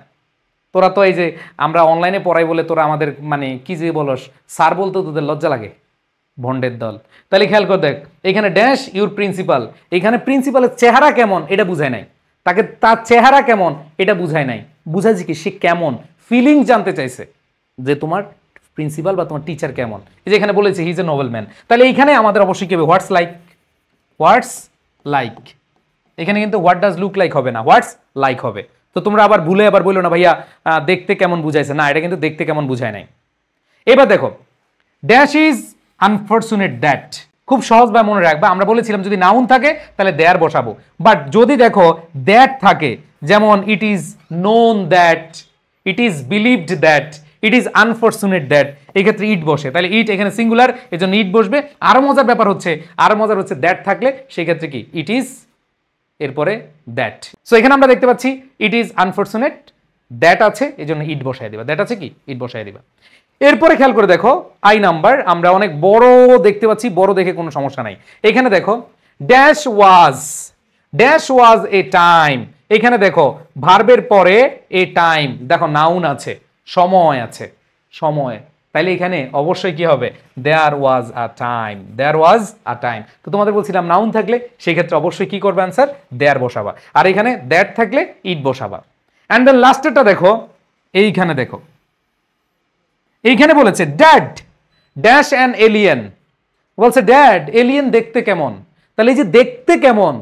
তোরা তো এই যে আমরা অনলাইনে পড়াই বলে তোরা আমাদের মানে কি যে বলস স্যার বলতে তোদের লজ্জা লাগে, ভন্ডের দল। তাহলে খেয়াল করে দেখ, এখানে ড্যাশ ইউর প্রিন্সিপাল, এখানে প্রিন্সিপালের চেহারা কেমন এটা বুঝায় নাই, তাকে তার চেহারা কেমন এটা বুঝায় নাই, বুঝাইছি কি সে কেমন, ফিলিং জানতে চাইছে যে তোমার প্রিন্সিপাল বা তোমার টিচার কেমন। এই যে এখানে বলেছে he is a Nobel man, তাহলে এইখানে আমাদের অবশ্যই কি হবে, হোয়াটস লাইক, হোয়াটস লাইক। এখানে কিন্তু হোয়াট ডাজ লুক লাইক হবে না, হোয়াটস লাইক হবে। তো তোমরা আবার ভুলে আবার বললো না ভাইয়া দেখতে কেমন বুঝাইছে, না এটা কিন্তু দেখতে কেমন বুঝায় নাই। এবার দেখো ড্যাশ ইজ আনফরচুনেট দ্যাট, খুব সহজভাবে মনে রাখবা, আমরা বলেছিলাম যদি নাউন থাকে তাহলে দেয়ার বসাবো, বাট যদি দেখো দ্যাট থাকে, যেমন it is known that, it is believed that, it is unfortunate that, এই ক্ষেত্রে ইট বসে, তাহলে ইট এখানে সিঙ্গুলার এই জন্য ইট বসবে। আরো মজার ব্যাপার হচ্ছে, আরো মজার হচ্ছে দ্যাট থাকলে সেই ক্ষেত্রে কি ইট ইজ এরপরে দ্যাট। সো এখানে আমরা দেখতে পাচ্ছি ইট ইজ আনফরচুনেট দ্যাট আছে, এই জন্য ইট বসায় দিবা, দ্যাট আছে কি ইট বসায় দিবা। এরপরে খেয়াল করে দেখো আই নাম্বার, আমরা অনেক বড় দেখতে পাচ্ছি, বড় দেখে কোনো সমস্যা নাই। এখানে দেখো ড্যাশ ওয়াজ এ টাইম, এখানে দেখো ভার্বের পরে এ টাইম, দেখো নাউন আছে, সময় আছে, সময়, তাইলে এখানে অবশ্যই কি হবে, দেয়ার ওয়াজ আ টাইম, দেয়ার ওয়াজ আ টাইম। তো তোমাদের বলছিলাম নাউন থাকলে সেই ক্ষেত্রে অবশ্যই কি করবে অ্যান্সার, দেয়ার বসাবা, আর এখানে দ্যাট থাকলে ইট বসাবা। অ্যান্ড দেন লাস্টেরটা দেখো, এইখানে দেখো এইখানে বলেছে ড্যাড ড্যাশ অ্যান এলিয়েন, বলছে ড্যাড এলিয়েন দেখতে কেমন, তাহলে এই যে দেখতে কেমন,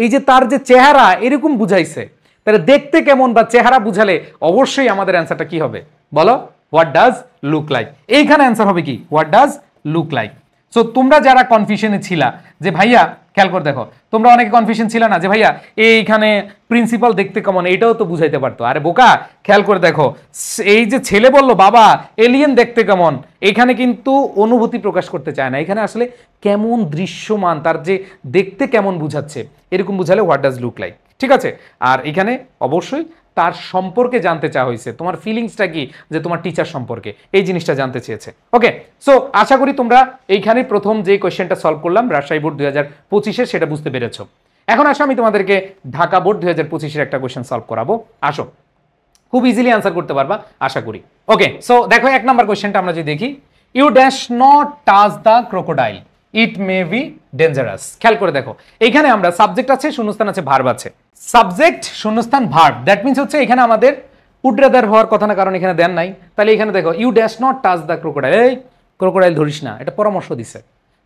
এই যে তার যে চেহারা এরকম বুঝাইছে, তাহলে দেখতে কেমন বা চেহারা বুঝালে অবশ্যই আমাদের অ্যান্সারটা কি হবে বলো, হোয়াট ডাজ লুক লাইক। এইখানে অ্যান্সার হবে কি what does look like. So তোমরা যারা কনফিউশনে ছিলা যে ভাইয়া, খেয়াল করে দেখো তোমরা অনেকে কনফিউশন ছিল না যে ভাইয়া এইখানে প্রিন্সিপাল দেখতে কেমন, এটাও তো বুঝাইতে পারতো। আরে বোকা, খেয়াল করে দেখো এই যে ছেলে বললো বাবা এলিয়েন দেখতে কেমন, এখানে কিন্তু অনুভূতি প্রকাশ করতে চায় না, এখানে আসলে কেমন দৃশ্যমান, তার যে দেখতে কেমন বুঝাচ্ছে এরকম বুঝালে হোয়াট ডাজ লুক লাইক, ঠিক আছে। আর এখানে অবশ্যই তার সম্পর্কে জানতে চাওয়া হয়েছে, তোমার ফিলিংসটা কি যে তোমার টিচার সম্পর্কে, এই জিনিসটা জানতে চেয়েছে। ওকে, সো আশা করি তোমরা এইখানে প্রথম যে কোয়েশ্চেনটা সলভ করলাম রাজশাহী বোর্ড 2025-এর সেটা বুঝতে পেরেছো। এখন আসো আমি তোমাদেরকে ঢাকা বোর্ড 2025-এর একটা কোয়েশ্চেন সলভ করাবো, আসো খুব ইজিলি আনসার করতে পারবা আশা করি। ওকে, সো দেখো 1 নাম্বার কোয়েশ্চেনটা আমরা যদি দেখি, you dash not touch the crocodile, it may be dangerous. খেয়াল করে দেখো এখানে আমরা সাবজেক্ট আছে, শূন্যস্থান আছে, ভার্ব আছে, সাবজেক্ট শূন্যস্থান ভার্ব, দ্যাট মিনস হচ্ছে এখানে আমাদের উড রাদার হওয়ার কথা না, কারণ এখানে দেন নাই। তাহলে এখানে দেখো you dash not touch the crocodile, এই ক্রোকোডাইল ধরিস না, এটা পরামর্শ দিছে।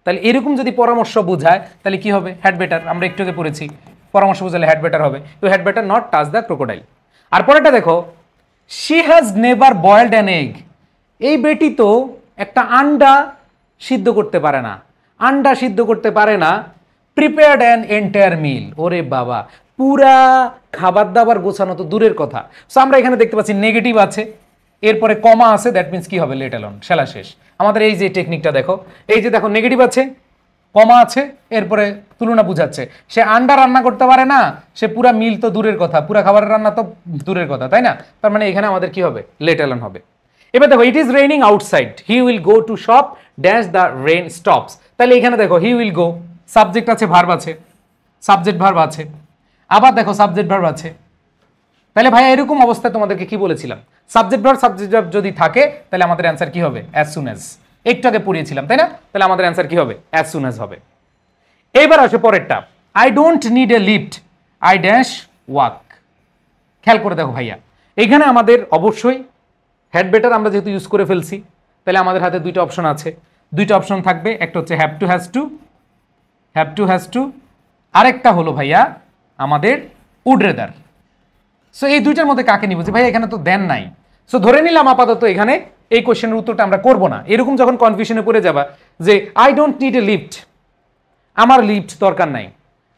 তাহলে এরকম যদি পরামর্শ বোঝায় তাহলে কি হবে, হ্যাড বেটার, আমরা একটু আগে পড়েছি পরামর্শ বোঝালে হ্যাড বেটার হবে, you had better not touch the crocodile. আর পরেরটা দেখো, she has never boiled an egg, এই বেটি তো একটা আন্ডা সিদ্ধ করতে পারে না, আন্ডা সিদ্ধ করতে পারে না, প্রিপেয়ার্ড অ্যান এন্টায়ার মিল, ওরে বাবা পুরা খাবার দাবার গোছানো তো দূরের কথা। সো আমরা এখানে দেখতে পাচ্ছি নেগেটিভ আছে, এরপরে কমা আছে, দ্যাট মিনস কি হবে, লেট অ্যালোন, সেলা শেষ। আমাদের এই যে টেকনিকটা দেখো, এই যে দেখো নেগেটিভ আছে, কমা আছে, এরপরে তুলনা বুঝাচ্ছে, সে আন্ডা রান্না করতে পারে না, সে পুরা মিল তো দূরের কথা, পুরা খাবারের রান্না তো দূরের কথা, তাই না? তার মানে এখানে আমাদের কি হবে, লেট অ্যালোন হবে। এবার দেখো it is raining outside, he will go to shop dash the rain stops, তাহলে এখানে দেখো হি উইল গো, সাবজেক্ট আছে, ভার্ব আছে, সাবজেক্ট ভার্ব আছে, আবার দেখো সাবজেক্ট ভার্ব আছে। তাহলে ভাই এরকম অবস্থায় তোমাদেরকে কি বলেছিলাম, সাবজেক্ট ভার্ব যদি থাকে তাহলে আমাদের অ্যান্সার কি হবে, অ্যাজ সুন অ্যাজ, একটু আগে পড়িয়েছিলাম তাই না? তাহলে আমাদের অ্যান্সার কি হবে, অ্যাজ সুন অ্যাজ হবে। এইবার আসে পরেরটা, I don't need a lift, I dash walk. খেয়াল করে দেখো ভাইয়া, এখানে আমাদের অবশ্যই হ্যাড বেটার আমরা যেহেতু ইউজ করে ফেলছি, তাহলে আমাদের হাতে দুইটা অপশন আছে, দুইটা অপশন থাকবে, একটা হচ্ছে have to has to, have to has to, আরেকটা হলো ভাইয়া আমাদের উড রেদার। সো এই দুইটার মধ্যে কাকে নিব, যে ভাই এখানে তো দেন নাই, সো ধরে নিলাম আপাতত এখানে এই কোশ্চেনের উত্তরটা আমরা করব না। এরকম যখন কনফিউশনে পড়ে যাবা যে I don't need a lift, আমার লিফট দরকার নাই,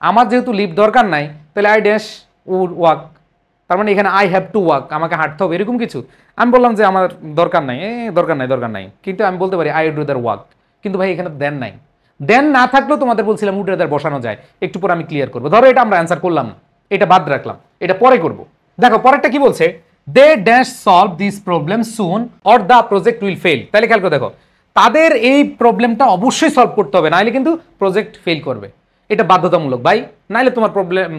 আমার যেহেতু লিফট দরকার নাই তাহলে আই ড্যাশ উড ওয়াক, তার মানে এখানে আই হ্যাভ টু ওয়াক, আমাকে হাঁটতে হবে এরকম কিছু। আমি বললাম যে আমার দরকার নাই, দরকার নাই, কিন্তু আমি বলতে পারি আই উড রাদার ওয়াক, কিন্তু ভাই এখানে দেন নাই, দেন না থাকলেও তোমাদের বলছিলাম উড রাদার বসানো যায়, একটু পর আমি ক্লিয়ার করবো। ধরো এটা আমরা অ্যান্সার করলাম না, এটা বাদ রাখলাম, এটা পরে করব। দেখো পরেরটা কি বলছে, they dash solve this problem soon or the project will fail. তাহলে খেয়াল করে দেখো তাদের এই প্রবলেমটা অবশ্যই সলভ করতে হবে, নাহলে কিন্তু প্রজেক্ট ফেল করবে। এটা বাধ্যতামূলক ভাই, নাইলে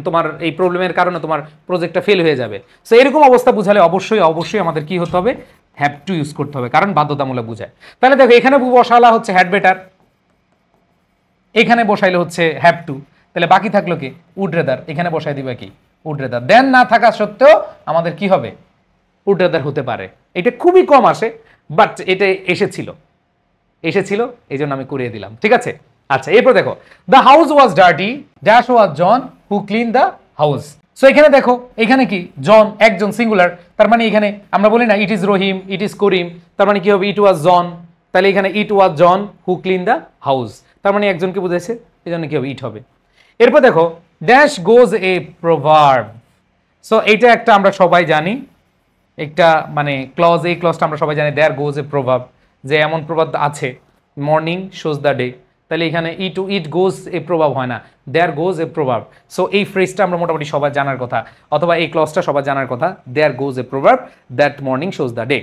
তোমার এই প্রবলেমের কারণে তোমার প্রজেক্টটা ফেল হয়ে যাবে। সো এরকম অবস্থা বুঝালে অবশ্যই অবশ্যই আমাদের কি হতে হবে, হ্যাভ টু ইউজ করতে হবে, কারণ বাধ্যতামূলক বুঝায়। তাহলে দেখো এখানে বসালা হচ্ছে হ্যাড বেটার, এখানে বসাইলে হচ্ছে হ্যাভ টু, তাহলে বাকি থাকলো কি উড রেদার, এখানে বসাই দিবে কি উড রেদার। দেন না থাকা সত্ত্বেও আমাদের কি হবে উড রেদার হতে পারে। এটা খুবই কম আসে, বাট এটা এসেছিল এই জন্য আমি করিয়ে দিলাম, ঠিক আছে। আচ্ছা এরপর দেখো the house was dirty dash was John who clean the house. So এখানে দেখো এখানে কি জন একজন সিঙ্গুলার, তার মানে এখানে আমরা বলি না it is Rahim, it is করিম, তার মানে কি হবে ইট ওয়াজ জন, তাহলে এখানে ইট ওয়াজ John who clean the house, তার মানে একজনকে বুঝাইছে, এই জন্য কি হবে ইট হবে। এরপর দেখো ড্যাশ গোজ এ প্রভার্ব। সো এইটা একটা আমরা সবাই জানি, একটা মানে ক্লজ, এই ক্লজটা আমরা সবাই জানি, দেয়ার গোজ এ প্রভাব, যে এমন প্রভাব আছে মর্নিং শোজ দ্য ডে, তাহলে এখানে ইট গোজ এ প্রভাব হয় না, দেয়ার গোজ এ প্রভাব। সো এই ফ্রেজটা আমরা মোটামুটি সবাই জানার কথা, অথবা এই ক্লজটা সবাই জানার কথা, দেয়ার গোজ এ প্রভাব that morning shows the day.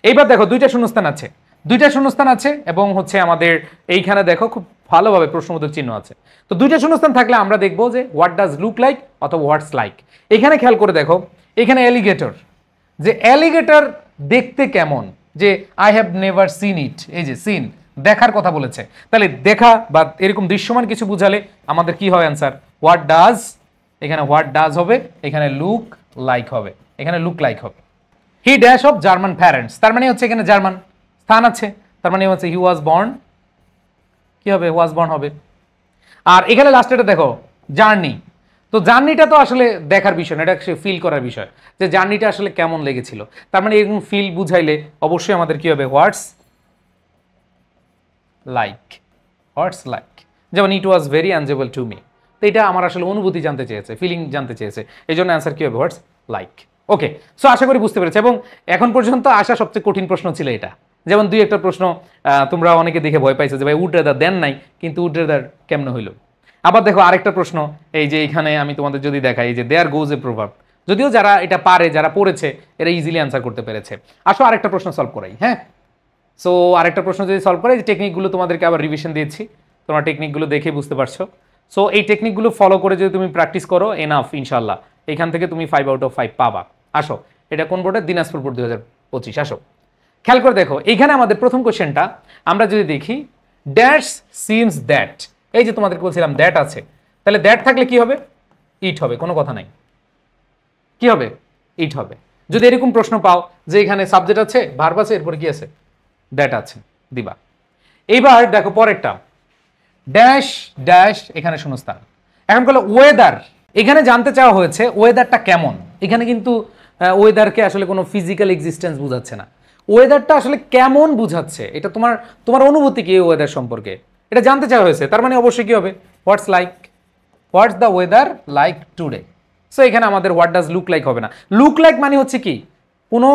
এইবার দেখো দুইটা শূন্যস্থান আছে এবং হচ্ছে আমাদের এইখানে দেখো খুব ভালোভাবে প্রশ্নবোধক চিহ্ন আছে। তো দুইটা শূন্যস্থান থাকলে আমরা দেখবো যে হোয়াট ডাজ লুক লাইক অথবা হোয়াটস লাইক। এখানে খেয়াল করে দেখো এখানে অ্যালিগেটর, যে অ্যালিগেটর দেখতে কেমন, যে আই হ্যাভ নেভার সিন ইট, এই যে সিন দেখার কথা বলেছে, তাহলে দেখা বা এরকম দৃশ্যমান কিছু বুঝালে আমাদের কি হয় অ্যান্সার হোয়াট ডাজ, এখানে হোয়াট ডাজ হবে, এখানে লুক লাইক হবে, এখানে লুক লাইক হবে। He dash of German parents, তার মানে হচ্ছে এখানে জার্মান স্থান আছে, তার মানে হচ্ছে হি ওয়াজ বর্ন, কি হবে ওয়াজ বর্ন হবে। আর এখানে লাস্টেটা দেখো জার্নি, তো জার্নিটা তো আসলে দেখার বিষয় না, এটা ফিল করার বিষয়, যে জার্নিটা আসলে কেমন লেগেছিল, তার মানে এরকম ফিল বুঝাইলে অবশ্যই আমাদের কি হবে হোয়াটস লাইক, যেমন it was very enjoyable to me, তো এটা আমার আসলে অনুভূতি জানতে চেয়েছে, ফিলিং জানতে চেয়েছে, এই জন্য অ্যান্সার কি হবে হোয়াটস লাইক। ওকে, সো আশা করি বুঝতে পেরেছে, এবং এখন পর্যন্ত আসা সবচেয়ে কঠিন প্রশ্ন ছিল এটা। যেমন দুই একটা প্রশ্ন তোমরা অনেকে দেখে ভয় পাইছো যে ভাই উড রেদার দেন নাই, কিন্তু উড রেদার কেমনে হইলো। আবার দেখো আরেকটা প্রশ্ন, এই যে এখানে আমি তোমাদের যদি দেখাই, এই যে দেয়ার গোজ এ প্রভাব, যদিও যারা এটা পারে, যারা পড়েছে, এরা ইজিলি অ্যান্সার করতে পেরেছে। আসো আরেকটা প্রশ্ন সলভ করাই, হ্যাঁ। সো আরেকটা প্রশ্ন যদি সলভ করে, টেকনিকগুলো তোমাদেরকে আবার রিভিশন দিয়েছি, তোমরা টেকনিকগুলো দেখে বুঝতে পারছো। সো এই টেকনিকগুলো ফলো করে যদি তুমি প্র্যাকটিস করো এনাফ, ইনশাল্লাহ এখান থেকে তুমি 5 আউট অফ 5 পাবা। আসো এটা কোন বোর্ডে, দিনাজপুর বোর্ড 2025। আসো খেয়াল করে দেখো এইখানে আমাদের প্রথম কোশ্চেনটা আমরা যদি দেখি, ড্যাশ সিমস দ্যাট, এই যে তোমাদেরকে বলছিলাম দ্যাট আছে, তাহলে দ্যাট থাকলে কি হবে ইট হবে, কোনো কথা নাই, কি হবে ইট হবে। যদি এরকম প্রশ্ন পাও যে এখানে সাবজেক্ট আছে, ভার্ব আছে, এরপর কি আছে দ্যাট আছে, দিবা। এইবার দেখো পরেরটা, ড্যাশ ড্যাশ এখানে শূন্যস্থান। এখন বলো ওয়েদার, এখানে জানতে চাওয়া হয়েছে ওয়েদারটা কেমন। এখানে কিন্তু ওয়েদারকে আসলে কোনো ফিজিক্যাল এক্সিস্টেন্স বোঝাচ্ছে না, ওয়েদারটা আসলে কেমন বুঝাচ্ছে, এটা তোমার তোমার অনুভূতি কি ওয়েদার সম্পর্কে, এটা জানতে চাওয়া হয়েছে, তার মানে অবশ্যই কি হবে what's like, what's the weather like today. So এখানে আমাদের হোয়াট ডাজ লুক লাইক হবে না, লুক লাইক মানে হচ্ছে কি কোনো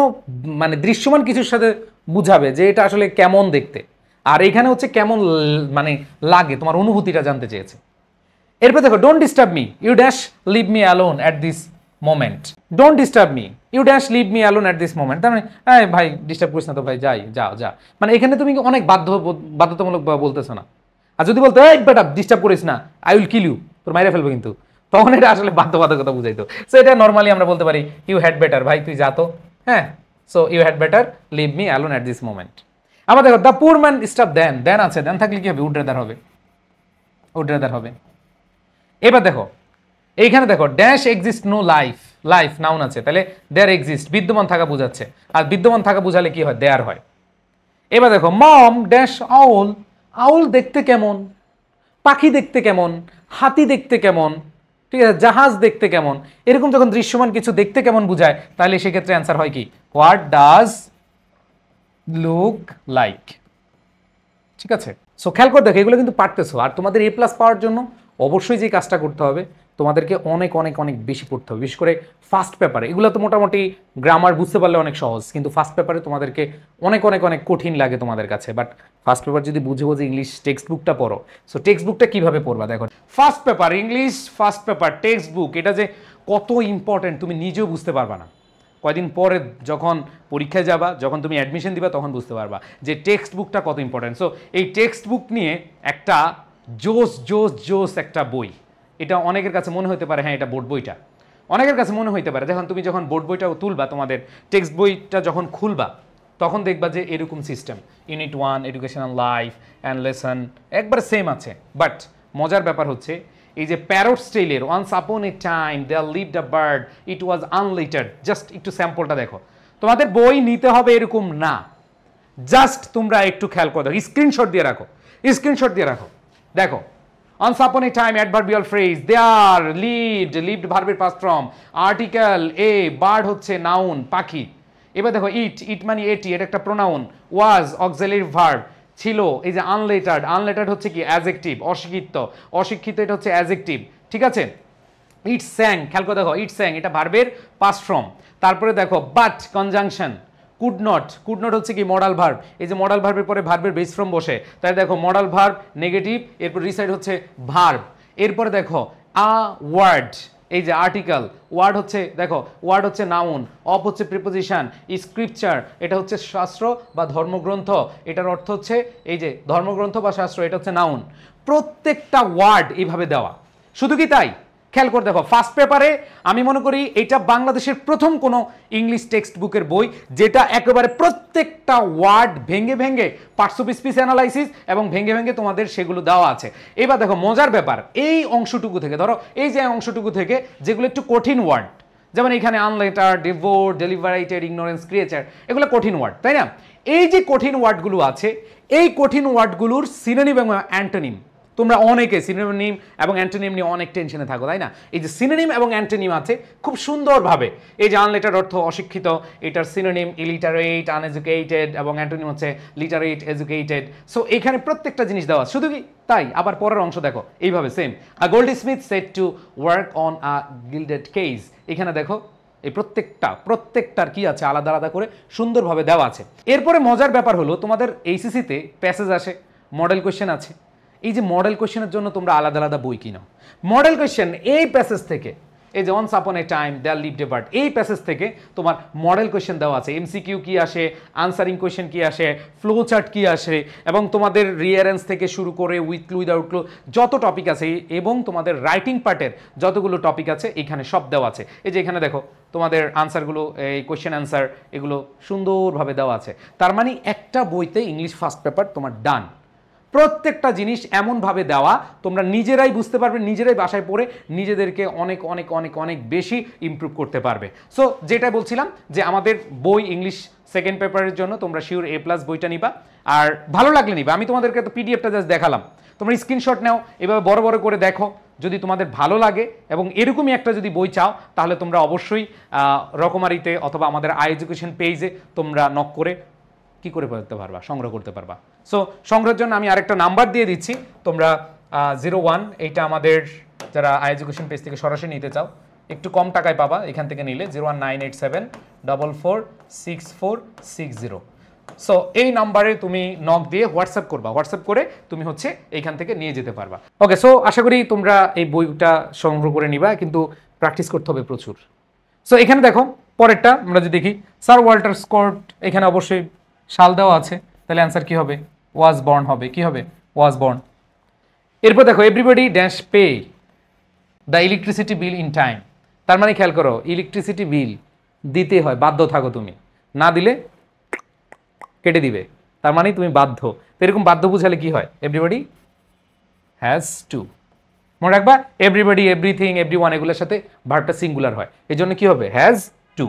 মানে দৃশ্যমান কিছুর সাথে বুঝাবে যে এটা আসলে কেমন দেখতে, আর এখানে হচ্ছে কেমন মানে লাগে, তোমার অনুভূতিটা জানতে চেয়েছে। এরপর দেখো don't disturb me, you dash leave me alone at this moment, don't disturb me, you dash leave me alone at this moment, তার মানে ভাই ডিস্টার্ব করিস না তো ভাই, যাই যাও যা, মানে এখানে তুমি অনেক বাধ্যতামূলক বলতেছো না। আর যদি বলতো এই বেটা ডিস্টার্ব করিস না, আই উইল কিল ইউ, তোর মাইরে ফেলবো কিন্তু, তখন এটা আসলে বাধ্যবাধকতা বুঝাইতো। সো এটা নর্মালি আমরা বলতে পারি ইউ হ্যাড বেটার, ভাই তুই যা তো, হ্যাঁ। So you had better leave me alone at this moment. আবার দেখো দ্য পুর ম্যান স্টাফ দেন, দেন আছে, দেন থাকলে কি হবে উড রেদার হবে, উড রেদার হবে। এবার দেখো এইখানে দেখো dash exist no life, life noun আছে, তাহলে দেয়ার এক্সিস্ট বিদ্যমান থাকা বোঝাচ্ছে, আর বিদ্যমান থাকা বোঝালে কি হয় দেয়ার হয়। এবার দেখো মম ড্যাশ আউল, আউল দেখতে কেমন, পাখি দেখতে কেমন, হাতি দেখতে কেমন, ঠিক আছে, জাহাজ দেখতে কেমন, এরকম যখন দৃশ্যমান কিছু দেখতে কেমন বুঝায়, তাহলে সেক্ষেত্রে অ্যান্সার হয় কি হোয়াট ডাজ লুক লাইক। ঠিক আছে, সো খেয়াল করে দেখো এগুলো কিন্তু পারতেছো, আর তোমাদের এ প্লাস পাওয়ার জন্য অবশ্যই যে কাজটা করতে হবে, তোমাদেরকে অনেক অনেক অনেক বেশি পড়তে হবে, বিশেষ করে ফার্স্ট পেপারে। এগুলো তো মোটামুটি গ্রামার বুঝতে পারলে অনেক সহজ, কিন্তু ফার্স্ট পেপারে তোমাদেরকে অনেক অনেক অনেক কঠিন লাগে তোমাদের কাছে। বাট ফার্স্ট পেপার যদি বুঝে বুঝে ইংলিশ টেক্সট বুকটা পড়ো, সো টেক্সট বুকটা কীভাবে পড়বা দেখো, first paper English, first paper text book, এটা যে কত ইম্পর্টেন্ট তুমি নিজেও বুঝতে পারবা না, কয়দিন পরে যখন পরীক্ষায় যাবা, যখন তুমি অ্যাডমিশন দিবা, তখন বুঝতে পারবা যে টেক্সট বুকটা কত ইম্পর্টেন্ট। সো এই টেক্সট বুক নিয়ে একটা জোস জোস জোস একটা বই। এটা অনেকের কাছে মনে হতে পারে হ্যাঁ এটা বোর্ড বইটা, অনেকের কাছে মনে হতে পারে তুমি যখন বোর্ড বইটা তুলবা, তোমাদের টেক্সট বইটা যখন খুলবা তখন দেখবা যে এরকম system, unit 1 educational life and lesson একবার সেম আছে। বাট মজার ব্যাপার হচ্ছে এই যে প্যারট স্টাইলের once upon a time there lived a bird it was unlettered, just একটু স্যাম্পলটা দেখো। তোমাদের বই নিতে হবে এরকম না, জাস্ট তোমরা একটু খেয়াল করে দেখো, স্ক্রিনশট দিয়ে রাখো, স্ক্রিনশট দিয়ে রাখো। দেখো once upon a time adverbial phrase there lived ভার্বের past form, article a, bird হচ্ছে নাউন পাখি। এবার দেখো ইট মানে এটি, এটা একটা প্রোনাউন, ওয়াজ অক্সিলারি ভার্ব, ছিল এই যে আনলেটার্ড হচ্ছে কি অ্যাডজেক্টিভ, অশিক্ষিত এটা হচ্ছে অ্যাডজেক্টিভ, ঠিক আছে। ইট স্যাং, খেয়াল করে দেখো ইট স্যাং এটা ভার্বের পাস্ট ফর্ম। তারপরে দেখো বাট কনজাংশন, কুড নট হচ্ছে কি মডাল ভার্ব, এই যে মডাল ভার্বের পরে ভার্বের বেস ফর্ম বসে, তাই দেখো মডাল ভার্ব নেগেটিভ, এরপর রিসাইড হচ্ছে ভার্ব। এরপরে দেখো আ ওয়ার্ড, এই যে আর্টিকেল, ওয়ার্ড হচ্ছে দেখো ওয়ার্ড হচ্ছে নাউন, অফ হচ্ছে প্রিপোজিশন, স্ক্রিপচার এটা হচ্ছে শাস্ত্র বা ধর্মগ্রন্থ, এটার অর্থ হচ্ছে এই যে ধর্মগ্রন্থ বা শাস্ত্র, এটা হচ্ছে নাউন। প্রত্যেকটা ওয়ার্ড এইভাবে দেওয়া। শুধু কি তাই, খেয়াল করে দেখো ফার্স্ট পেপারে আমি মনে করি এটা বাংলাদেশের প্রথম কোনো ইংলিশ টেক্সট বুকের বই যেটা একেবারে প্রত্যেকটা ওয়ার্ড ভেঙে ভেঙে পার্টস অফ স্পিচ অ্যানালাইসিস এবং ভেঙে ভেঙে তোমাদের সেগুলো দেওয়া আছে। এবার দেখো মজার ব্যাপার, এই অংশটুকু থেকে ধরো এই যে অংশটুকু থেকে যেগুলো একটু কঠিন ওয়ার্ড, যেমন এখানে আনলেটার, ডিভোর্ট, ডেলিভারেটেড, ইগনোরেন্স, ক্রিয়েচার, এগুলো কঠিন ওয়ার্ড, তাই না? এই যে কঠিন ওয়ার্ডগুলো আছে, এই কঠিন ওয়ার্ডগুলোর সিনোনিম এবং অ্যান্টোনিম, তোমরা অনেকে সিনোনিম এবং অ্যান্টোনিম নিয়ে অনেক টেনশনে থাকো, তাই না? এই যে সিনোনিম এবং অ্যান্টোনিম আছে খুব সুন্দরভাবে, এই যে আনলেটার অর্থ অশিক্ষিত, এটার সিনোনিম ইলিটারেট, আনএজুকেটেড, এবং অ্যান্টোনিম হচ্ছে লিটারেট, এজুকেটেড। সো এখানে প্রত্যেকটা জিনিস দেওয়া, শুধু কি তাই, আবার পরের অংশ দেখো এইভাবে same, a Goldsmith said to work on a gilded cage, এখানে দেখো এই প্রত্যেকটার কি আছে আলাদা আলাদা করে সুন্দরভাবে দেওয়া আছে। এরপরে মজার ব্যাপার হলো তোমাদের এইচএসসিতে প্যাসেজ আসে, মডেল কোয়েশ্চেন আছে। এই যে মডেল কোয়েশ্চেনের জন্য তোমরা আলাদা আলাদা বই কিনো। মডেল কোয়েশ্চেন এই প্যাসেজ থেকে, এই যে once upon a time there lived a bird, এই প্যাসেজ থেকে তোমার মডেল কোয়েশ্চেন দেওয়া আছে, এমসিকিউ কি আসে, আনসারিং কোয়েশ্চেন কি আসে, ফ্লো চার্ট কি আসে, এবং তোমাদের রিয়ারেন্স থেকে শুরু করে উইথ ক্লু উইদাউট ক্লু যত টপিক আছে এবং তোমাদের রাইটিং পার্টের যতগুলো টপিক আছে এখানে সব দেওয়া আছে। এই যে এখানে দেখো তোমাদের আনসারগুলো, এই কোয়েশ্চেন আনসার এগুলো সুন্দরভাবে দেওয়া আছে। তার মানে একটা বইতে ইংলিশ ফার্স্ট পেপার তোমার ডান। প্রত্যেকটা জিনিস এমনভাবে দেওয়া তোমরা নিজেরাই বুঝতে পারবে, নিজেরাই বাসায় পড়ে নিজেদেরকে অনেক অনেক অনেক অনেক বেশি ইমপ্রুভ করতে পারবে। সো যেটা বলছিলাম যে আমাদের বই ইংলিশ সেকেন্ড পেপারের জন্য তোমরা শিওর এ প্লাস বইটা নিবা, আর ভালো লাগলে নিবা। আমি তোমাদেরকে তো পিডিএফটা জাস্ট দেখালাম, তোমরা স্ক্রিনশট নাও, এভাবে বড় বড় করে দেখো, যদি তোমাদের ভালো লাগে এবং এরকমই একটা যদি বই চাও তাহলে তোমরা অবশ্যই রকমারিতে অথবা আমাদের আই এডুকেশন পেজে তোমরা নক করে কি করে করতে পারবা, সংগ্রহ করতে পারবা। সো সংগ্রহের জন্য আমি আরেকটা নাম্বার দিয়ে দিচ্ছি, তোমরা 01, এইটা আমাদের যারা আই এডুকেশন পেজ থেকে সরাসরি নিতে চাও একটু কম টাকায় পাবা এখান থেকে নিলে, 01987446460। সো এই নাম্বারে তুমি নক দিয়ে হোয়াটসঅ্যাপ করবা, হোয়াটসঅ্যাপ করে তুমি হচ্ছে এইখান থেকে নিয়ে যেতে পারবা। ওকে, সো আশা করি তোমরা এই বইটা সংগ্রহ করে নিবা, কিন্তু প্র্যাকটিস করতে হবে প্রচুর। সো এখানে দেখো পরেরটা আমরা যদি দেখি, স্যার ওয়াল্টার স্কট, এখানে অবশ্যই সাল দেওয়া আছে, তাহলে অ্যান্সার কি হবে, ওয়াজ বর্ন হবে, কি হবে, ওয়াজ বর্ন। এরপর দেখো everybody dash pay the electricity bill in time, তার মানে খেয়াল করো ইলেকট্রিসিটি বিল দিতে হয়, বাধ্য থাকো, তুমি না দিলে কেটে দিবে, তার মানে তুমি বাধ্য। তো এরকম বাধ্য বুঝালে কি হয়, এভরিবডি হ্যাজ টু, মনে রাখবা এভরিবডি, এভরিথিং, এভরিওয়ান এগুলোর সাথে ভার্বটা সিঙ্গুলার হয়, এই জন্য কি হবে, হ্যাজ টু।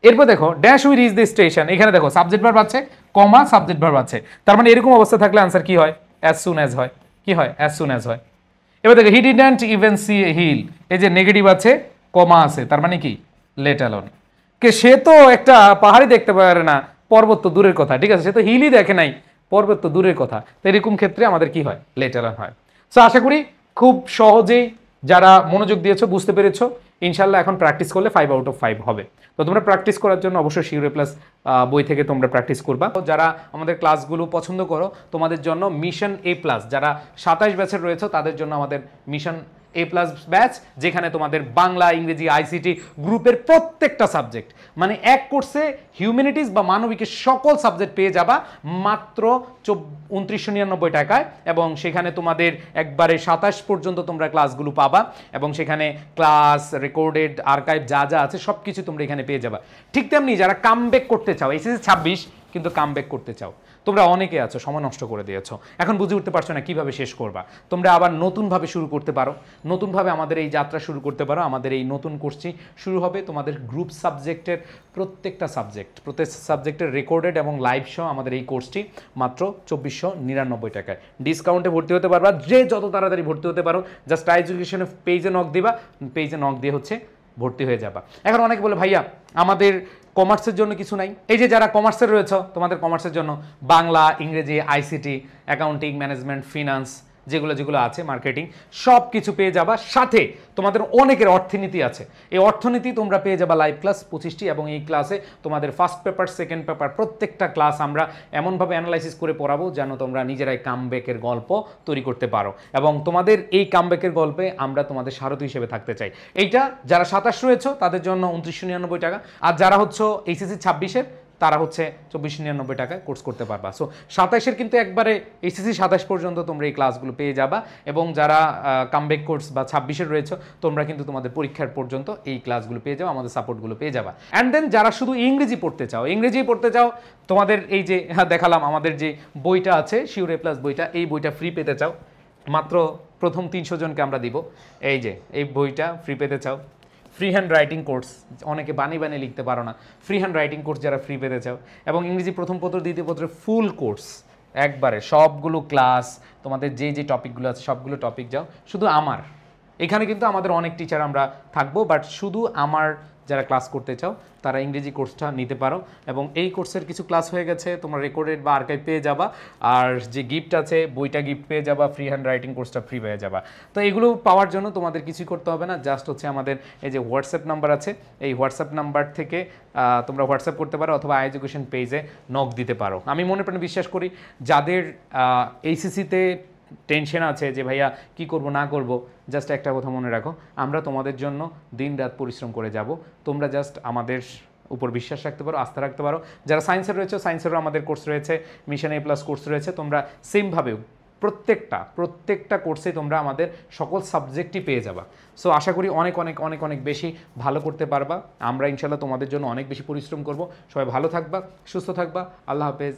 এরপর দেখো dash we reach the station, এখানে দেখো সাবজেক্ট ভার্ব আছে, কমা সাবজেক্ট ভার্ব আছে, তার মানে এরকম অবস্থা থাকলে আনসার কি হয়, অ্যাজ সুন অ্যাজ হয়, কি হয়, অ্যাজ সুন অ্যাজ হয়। এবার দেখো he didn't even see a hill, এই যে নেগেটিভ আছে, কমা আছে, তার মানে কি, লেট অ্যালোন, কে সে তো একটা পাহাড়ই দেখতে পারে না, পর্বত তো দূরের কথা, ঠিক আছে, সে তো হিলই দেখে নাই, পর্বত তো দূরের কথা। তো এরকম ক্ষেত্রে আমাদের কি হয়, লেট অ্যালোন হয়। সো আশা করি খুব সহজেই যারা মনোযোগ দিয়েছো বুঝতে পেরেছো, ইনশাল্লাহ এখন প্র্যাকটিস করলে 5 আউট অফ 5 হবে। তো তোমরা প্র্যাকটিস করার জন্য অবশ্যই শিওর এ প্লাস বই থেকে তোমরা প্র্যাকটিস করবা। যারা আমাদের ক্লাসগুলো পছন্দ করো তোমাদের জন্য মিশন এ প্লাস, যারা 27 ব্যাচের রয়েছে তাদের জন্য আমাদের মিশন এ প্লাস ব্যাচ, যেখানে তোমাদের বাংলা, ইংরেজি, আইসিটি গ্রুপের প্রত্যেকটা সাবজেক্ট, মানে এক কোর্সে হিউম্যানিটিস বা মানবিকের সকল সাবজেক্ট পেয়ে যাবা মাত্র 2999 টাকায়। এবং সেখানে তোমাদের একবারে 27 পর্যন্ত তোমরা ক্লাসগুলো পাবা, এবং সেখানে ক্লাস, রেকর্ডেড, আর্কাইভ যা যা আছে সব কিছু তোমরা এখানে পেয়ে যাবা। ঠিক তেমনি যারা কামব্যাক করতে চাও, এসএসসি 26 কিন্তু কামব্যাক করতে চাও, তোমরা অনেকে আছো সময় নষ্ট করে দিয়েছো, এখন বুঝে উঠতে পারছো না কিভাবে শেষ করবা, তোমরা আবার নতুনভাবে শুরু করতে পারো, নতুনভাবে আমাদের এই যাত্রা শুরু করতে পারো। আমাদের এই নতুন কোর্সটি শুরু হবে তোমাদের গ্রুপ সাবজেক্টের প্রত্যেকটা সাবজেক্টের রেকর্ডেড এবং লাইভ শো আমাদের এই কোর্সটি মাত্র 2499 টাকায় ডিসকাউন্টে ভর্তি হতে পারবা। যে যত তাড়াতাড়ি ভর্তি হতে পারো, জাস্ট এডুকেশনের পেজে নক দিবা, পেজে নক দিয়ে হচ্ছে ভর্তি হয়ে যাবা। এখন অনেকে বলে ভাইয়া আমাদের কমার্সের জন্য কিছু নাই। এই যে যারা কমার্সের রয়েছে, তোমাদের কমার্সের জন্য বাংলা, ইংরেজি, আইসিটি, অ্যাকাউন্টিং, ম্যানেজমেন্ট, ফিনান্স, যেগুলো আছে, মার্কেটিং, সব কিছু পেয়ে যাবা। সাথে তোমাদের অনেকের অর্থনীতি আছে, এই অর্থনীতি তোমরা পেয়ে যাবা লাইভ ক্লাস 25টি, এবং এই ক্লাসে তোমাদের ফার্স্ট পেপার, সেকেন্ড পেপার প্রত্যেকটা ক্লাস আমরা এমনভাবে অ্যানালাইসিস করে পড়াবো যেন তোমরা নিজেরাই কামব্যাকের গল্প তৈরি করতে পারো, এবং তোমাদের এই কামব্যাকের গল্পে আমরা তোমাদের সারথি হিসেবে থাকতে চাই। এইটা যারা 27 রয়েছে তাদের জন্য 2999 টাকা, আর যারা হচ্ছে এইচএসসি 26-এর তারা হচ্ছে 2499 টাকায় কোর্স করতে পারবা। সো 27-এর কিন্তু একবারে এইচএসসি 27 পর্যন্ত তোমরা এই ক্লাসগুলো পেয়ে যাবা, এবং যারা কামব্যাক কোর্স বা 26-এর রয়েছে তোমরা কিন্তু তোমাদের পরীক্ষার পর্যন্ত এই ক্লাসগুলো পেয়ে যাও, আমাদের সাপোর্টগুলো পেয়ে যাবা। অ্যান্ড দেন যারা শুধু ইংরেজি পড়তে চাও, তোমাদের এই যে দেখালাম আমাদের যে বইটা আছে শিওর এ প্লাস বইটা, এই বইটা ফ্রি পেতে চাও, মাত্র প্রথম 300 জনকে আমরা দিব। এই যে এই বইটা ফ্রি পেতে চাও, ফ্রি হ্যান্ড রাইটিং কোর্স, অনেকে বানিয়ে লিখতে পারো না, ফ্রি হ্যান্ড রাইটিং কোর্স যারা ফ্রি পেতে চাও, এবং ইংরেজি প্রথম পত্র, দ্বিতীয় পত্রের ফুল কোর্স একবারে সবগুলো ক্লাস, তোমাদের যে টপিকগুলো আছে সবগুলো টপিক যাও শুধু আমার এখানে। কিন্তু আমাদের অনেক টিচার আমরা থাকবো, বাট শুধু আমার যারা ক্লাস করতে চাও তারা ইংরেজি কোর্সটা নিতে পারো, এবং এই কোর্সের কিছু ক্লাস হয়ে গেছে, তোমরা রেকর্ডেড বা আর্কাইভ পেয়ে যাবা, আর যে গিফট আছে বইটা গিফট পেয়ে যাবা, ফ্রি হ্যান্ড রাইটিং কোর্সটা ফ্রি পেয়ে যাবা। তো এগুলো পাওয়ার জন্য তোমাদের কিছুই করতে হবে না, জাস্ট হচ্ছে আমাদের এই যে হোয়াটসঅ্যাপ নাম্বার আছে, এই হোয়াটসঅ্যাপ নাম্বার থেকে তোমরা হোয়াটসঅ্যাপ করতে পারো, অথবা এডুকেশন পেজে নক দিতে পারো। আমি মনে প্রাণে বিশ্বাস করি যাদের এইচএসসিতে টেনশন আছে যে ভাইয়া কি করব না করব, জাস্ট একটা কথা মনে রাখো, আমরা তোমাদের জন্য দিন রাত পরিশ্রম করে যাব। তোমরা জাস্ট আমাদের উপর বিশ্বাস রাখতে পারো, আস্থা রাখতে পারো। যারা সায়েন্সের রয়েছে, সায়েন্সেরও আমাদের কোর্স রয়েছে, মিশন এ প্লাস কোর্স রয়েছে, তোমরা সেমভাবেও প্রত্যেকটা কোর্সে তোমরা আমাদের সকল সাবজেক্টই পেয়ে যাবা। সো আশা করি অনেক অনেক অনেক অনেক বেশি ভালো করতে পারবা। আমরা ইনশাল্লাহ তোমাদের জন্য অনেক বেশি পরিশ্রম করব। সবাই ভালো থাকবা, সুস্থ থাকবা, আল্লাহ হাফেজ।